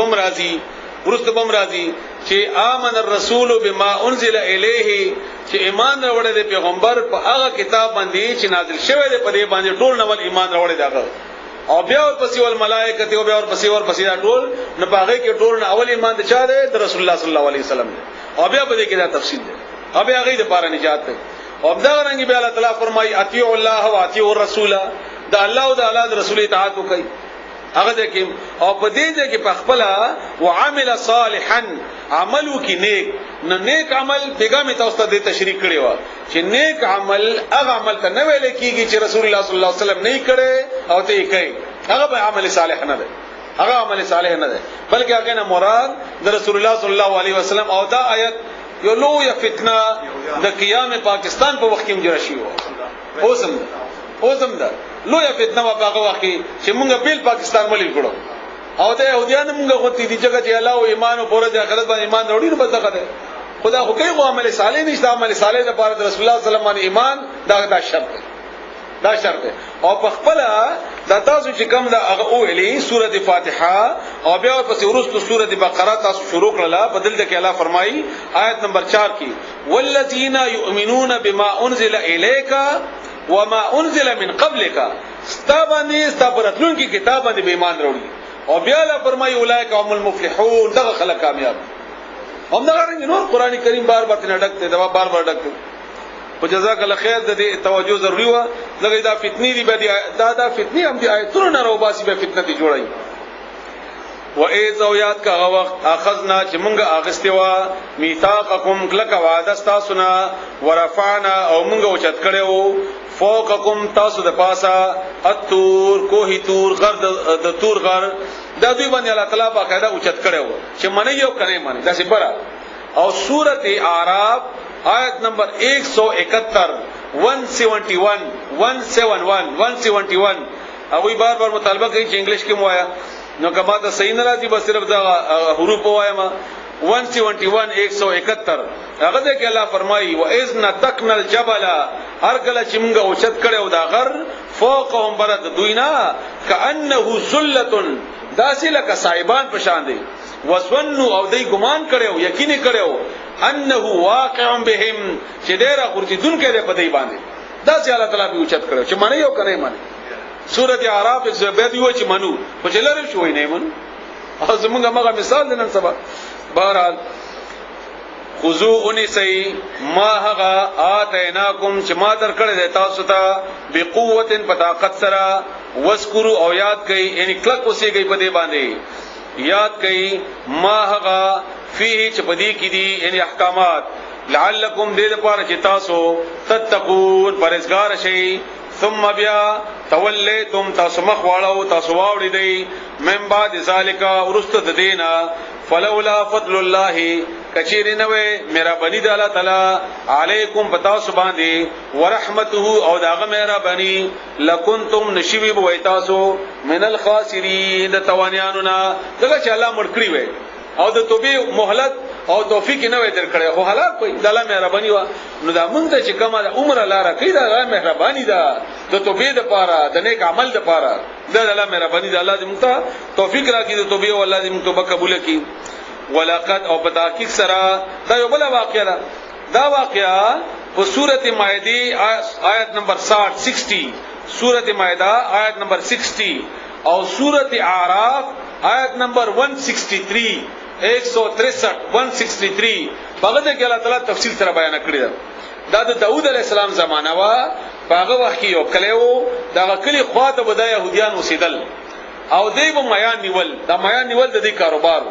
بم راضی چې آمن الرسول بما انزل الیه چې ایمان راوړل د پیغمبر په هغه کتاب باندې چې نازل شوی دی په دې باندې ټول نو ایمان راوړل داغه او بیا ورپسې ول ملائکه او بیا ورپسې دا ټول نه باغې کې ټول نه اول ایمان د چا دی د رسول الله صلی الله علیه وسلم او بیا به دې کې دا تفصیل دی او بیا هغه د پاره نجات دی او دا رنګ بیا الله تعالی فرمایي اطیع الله و اطیع الرسول دا الله او د الله د رسول اطاعت وکړي
هغه ځکه او په دې ځکه په خپل وعمل صالحا عملو کې نیک نه نیک عمل پیغام تاسو ته تشریح کړی و چې نیک عمل هغه عمل ته نه ویل کېږي چې رسول الله صلی الله علیه وسلم نه کړي او ته یې کوي هغه به عمل صالح نه دی هغه عمل صالح نه دی بلکې هغه نه مراد د رسول الله صلی الله علیه وسلم او دا آیت یو لوی فتنه د قیام پاکستان په وخت کې مجرا شي اوسم دا لوی فتنه په هغه وخت کې چې موږ بیل پاکستان ملي کړو او ته يهوديان موږ غوتی دي چې الله او ایمان او پرځ آخرت باندې ایمان وروړي نو بدغه ده خدا خو کوي عمل صالح نشته عمل صالح د پاره رسول الله صلی الله علیه وسلم ایمان دا شرط ده او په خپل د تاسو چې کوم دا هغه اولی سوره فاتحه او بیا پسې ورسته سوره بقره تاسو شروع کړله بدل د کې الله فرمایي آیت نمبر 4 کې والذین یؤمنون بما انزل الیک وما انزل من قبلک استبانی استبرتلون کی کتاب باندې ایمان وروړي او بیا لا فرمایي اولئک هم المفلحون دغه خلک کامیاب هم دا غره نور قران کریم بار بار نه ډکته دا بار بار ډکته په جزاک الله خیر د دې توجه ضروری و لکه دا فتنی دی به دا فتنی هم دی آیتونه نه راو باسي به فتنه دی جوړای و اذ یاد کا وخت اخذنا چې مونږه اغسته وا میثاقکم کلک وعده تاسو نه ورفعنا او مونږه اوچت کړو فوقکم تاسو د پاسا التور کوهی تور غر د تور غر دا دوی باندې الله تعالی باقاعده اوچت کړو چې منه یو کنه منه دا سپرا او سورته اعراف آیت نمبر 171 171 اوی بار بار مطالبه کوي چې انګلیش کې موایا نو کما ته صحیح نه راځي بس صرف دا حروف وایم 171 هغه ده کې الله فرمایي واذ نتقنا الجبل هر کله چې موږ اوچت کړو دا غر فوقهم برد دوینا کانه ذلت داسې لکه صایبان پشان دي وسونو او دای ګمان کړو یقین کړو انه واقع بهم چې ډیره ورتیدون کې په دای باندې داسې الله تعالی به اوچت کړو چې معنی یو کنه معنی سورۃ اعراف 102 یو چې منو په چلره شوې نه منو او زمونږ هغه مثال نن سبا بهرحال خذو انسی ما هغه اتیناکم چې ما در کړی تاسو ته بقوت په طاقت سره وذکروا او یاد کړئ یعنی کلک اوسېږئ په دې باندې یاد کړئ ما هغه فيه چې په دې کې دي یعنی احکامات لعلکم دې لپاره چې تاسو تتقون پرهیزګار شئ ثم بیا تولیتم تاسو مخ واړو تاسو واوړی دی من بعد ذالک ورست د دینا فلولا فضل الله کچیر نوې مهربانی د الله تعالی علیکم پتاسو باندې ورحمته او داغه مهربانی لکنتم نشوی بو تاسو من الخاسرین د توانیانو نه دغه چې الله مړ کړی وي او د توبې مهلت او توفیق نه وي درکړي خو حالات په دله مهرباني و نو دا مونږ ته چې کومه عمر لاره کوي دا مهرباني ده د توبې د پاره د نیک عمل د پاره د الله مهرباني ده الله دې مونږ ته توفیق راکړي د توبې او الله دې مونږ توبه قبول کړي ولقد او په تحقیق سره دا یو بل واقعه ده دا واقعه په سورته مائده آیت نمبر 60 سورته مائده آیت نمبر 60 او سورته اعراف آیت نمبر 163 163 هغه کې الله تعالی تفصیل سره بیان کړی دا د داوود علی السلام زمانہ وا هغه وخت یو کلیو دا کلی خواته بدای يهوديان وسیدل او دیو میان نیول دا میان نیول د دې کاروبار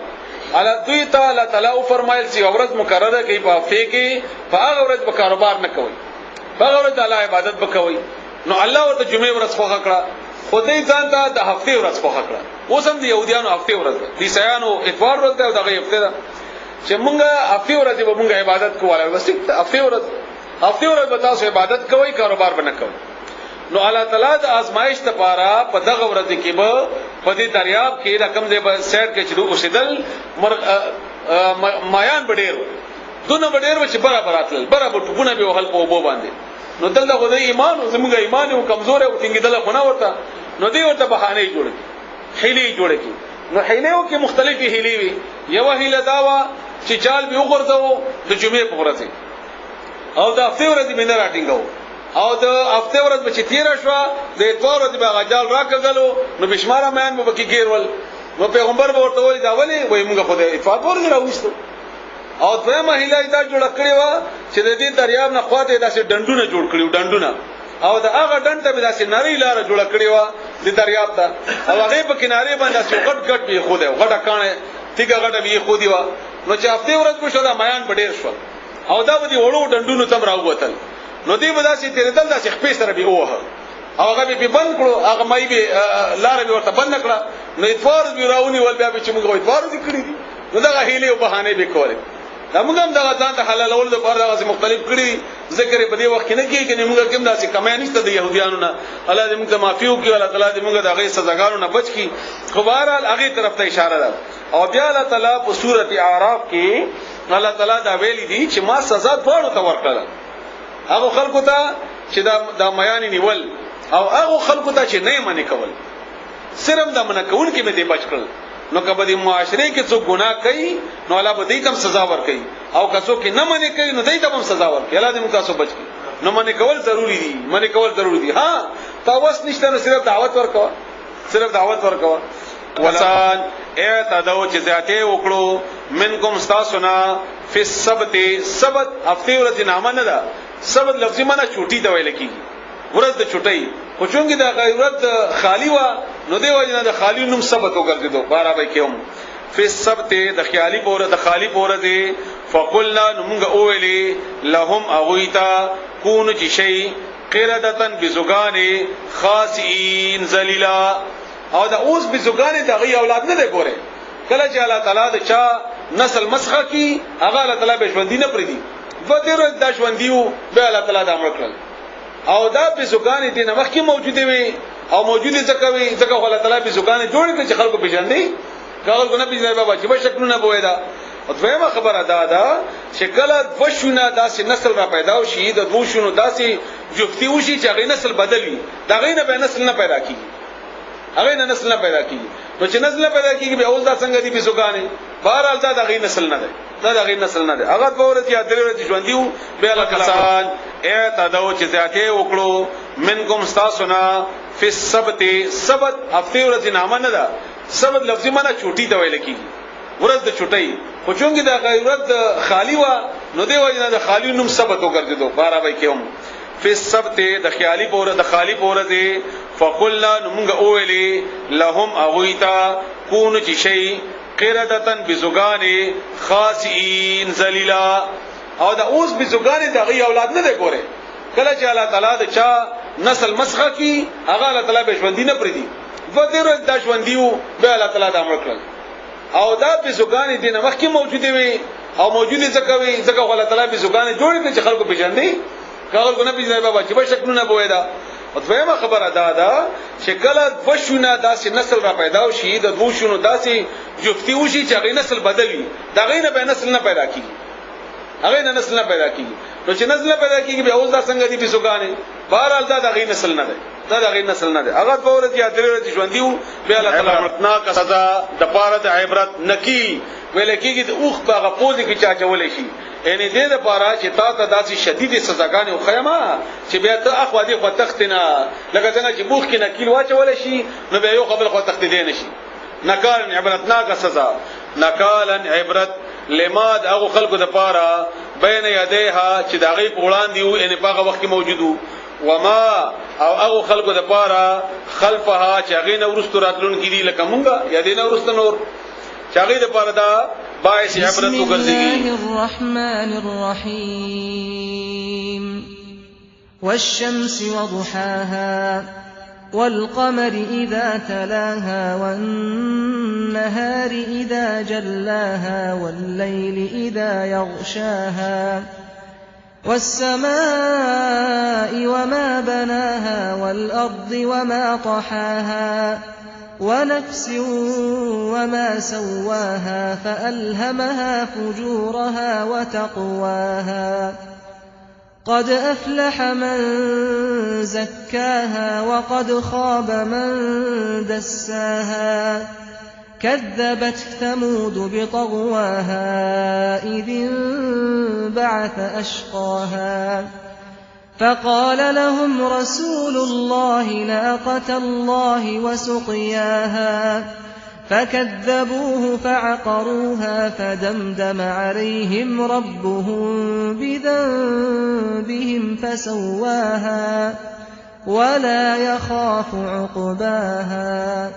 الله دوی ته الله تعالی فرمایل چې اورز مقرره کوي په هفته کې په هغه ورځ به کاروبار نه کوي په هغه ورځ الله عبادت وکوي نو الله ورته جمعه ورځ خوخه کړه خدای ځان ته د هفته ورځ خوخه کړه اوس هم د يهوديانو هفته ورځ دي سيانو اتوار ورځ ده دغه هفته ده چې مونږه هفته ورځ به مونږه عبادت کوواله بس هفته ورځ به تاسو عبادت کوئ کاروبار به نه کوئ نو الله تعالی د آزمائش لپاره په دغه ورځ کې به په دې دریاب کې رقم دې به سیر کې چې اوسېدل مایان بډیر دونه بډیر چې برابر اتل برابر ټکونه به وهل په وبو باندې نو دلته خدای ایمان او زموږ ایمان او کمزور او ټینګیدل خو نه ورته نو دی ورته بهانه جوړ کی حیلې جوړ کی نو حیلېو کې مختلفې حیلې وي یو حیله داوا چې چال به وګرځاو د جمعې په ورځ او د هفته ورځ به نه راټینګاو او د هفته ورځ به چې تیر شو د اتوار ورځ به غجال راکګلو نو بشماره مېن به کې ګیرول نو پیغمبر به ورته وایي دا ولې وایي موږ خدای اتفاق ورغی راوستو او دویمه هیله دا جوړ کړی و چې د دې دریاب نه خواته داسې ډندونه جوړ کړیو ډندونه
او دا هغه ډنډ ته به داسې نری لار جوړ کړی و د دریاب ته او هغه په کنارې باندې داسې غټ به خو دی غټه کانه تیګه غټه به خو دی و نو چې هفته ورځ کو شو دا میان ډېر شو او دا به وړو ډنډونو تم راووتل نو دی به داسې تیرېدل داسې خپې سره به وه او هغه به بند کړو هغه مې به لار به ورته بند کړه نو اتوار به راونی ول بیا به چې موږ اتوار دې کړی نو دا هیله او بهانه به کولې دا موږ هم دا ځان ته حلالول د بار دغه مختلف کړی ذکر په دې وخت کې نه کیږي کنه موږ کوم داسې کمای نشته د يهوديانو نه الله دې موږ ته معافي وکړي الله تعالی دې موږ د هغه سزاګانو نه بچ کړي خو بهرحال هغه طرف ته اشاره ده او بیا الله تعالی په سورت اعراف کې الله تعالی دا ویلي دي چې ما سزا ټول ته ورکړه هغه خلکو ته چې دا میان نیول او هغه خلکو ته چې نه منې کول صرف دا منع کول کې به دې بچ کړل نو کبه دې معاشره کې څوک ګناه کوي نو الله به دې تم سزا ورکړي او که څوک نه منې کوي نو دې تم سزا ورکړي الله دې موږ تاسو بچ کړي نو منې کول ضروری دي منې کول ضروری دي ها تاسو نشته نو صرف دعوت ورکوا صرف دعوت ورکوا وسان اعتدوا چې ذاته وکړو منکم استاسنا فی السبت سبت هفته ورځ نامه نه ده سبت لفظي معنی چوټي ته ویل کیږي ورځ د چټي خو چونګې دا ورځ خالی وا نو دی وجنه د خالی نوم سبت وګرځیدو بارابه کېوم فی السبت د خیالي پوره د خالی پوره دی فقلنا نمغه اولی لهم اغویتا کون چی شی قردتن بزگان خاسئین ذلیلا او دا اوس بزگان د غي اولاد نه دی ګوره کله چې الله تعالی د چا نسل مسخه کی هغه الله تعالی به ژوندۍ نه پریدي ودیرو د ژوندیو به الله تعالی د امر کړل او دا بزگان دي نه مخکې موجوده وي او موجوده زکوي زکه الله تعالی بزگان جوړ کړي چې خلکو پیژندې کاغذ نه پیژنې بابا چې به شکلونه بویدا او دویمه خبره دا چې کله وښونه داسې نسل را پیدا وشي د دوشونو داسې جفتی وشي چې هغه نسل بدلی دا غینه به نسل نه پیدا کیږي هغه نه نسل نه پیدا کیږي نو چې نسل نه پیدا کیږي به اوس دا څنګه دي بزګانې بهرحال دا غي نسل نه ده دا غي نسل نه ده هغه په ورته یا درې ورځې ژوندیو به الله کسان اعتدوا چې ذاته وکړو منکم استاسنا فی السبت سبت هفته ورځې نامه نه ده سبت لفظي معنی چوټي ته ویل کیږي ورځ د چټي خو چونګې دا غیرت خالی وا نو دی وجنه د خالی نوم سبت وګرځیدو بارابه کېوم فی السبت د خیالي پوره د خالی پوره دی فقلنا نمغه اولی لهم اغویتا کون چی شی قردتن بزگان خاسئین ذلیلا او دا اوس بزگان د غي اولاد نه دی ګوره کله چې الله تعالی د چا نسل مسخه کی هغه الله تعالی به ژوندۍ نه پریدي ودیرو د ژوندیو به الله تعالی د امر کړل او دا بزګان دي نه مخکې موجوده وي او موجوده زکوي زکه الله تعالی بزګان جوړ کړي چې خلکو پیژندې کاغذ نه پیژنې بابا چې به شکلونه بویدا او دویمه خبره دا چې کله وښونه داسې نسل را پیدا وشي د دوشونو داسې جفتی وشي چې هغه نسل بدلی دا غینه به نسل نه پیدا کیږي هغه نه نسل نه پیدا کیږي نو چې نسل نه پیدا کیږي به اوس دا څنګه دي بزګان بهرحال دا غي نسل نه ده دا غي نسل نه ده هغه په ورته یا درې ورځې ژوندیو به الله تعالی عبرتناک سزا د پاره د عبرت نکی ویل کېږي د اوخ په غپوز کې چا چولې شي یعنی دې د پاره چې تا ته داسې شدید سزاګانې او خیمه چې بیا ته اخو دې خو تختنه لکه څنګه چې بوخ کې نکیل واچول شي نو به یو قبل خو تخت دې نشي نکال عبرتناک سزا نکالن عبرت لماد هغه خلکو د پاره بین یدیها چې داغي پوړان دیو ان په هغه وخت کې موجودو وما او هغه خلکو د پاره خلفها چې هغه نو ورستو راتلون کې دي لکه مونږه یا دې نو ورست نور چې هغه د پاره دا باعث عبرت وګرځي.
بسم الله الرحمن الرحيم والشمس وضحاها والقمر إذا تلاها والنهار إذا جلاها والليل إذا يغشاها والسماء وما بناها والأرض وما طحاها ونفس وما سواها فألهمها فجورها وتقواها قد أفلح من زكاها وقد خاب من دساها كذبت ثمود بطغواها إذ انبعث أشقاها فقال لهم رسول الله ناقة الله وسقياها فكذبوه فعقروها فدمدم عليهم ربهم بذنبهم فسواها ولا يخاف عقباها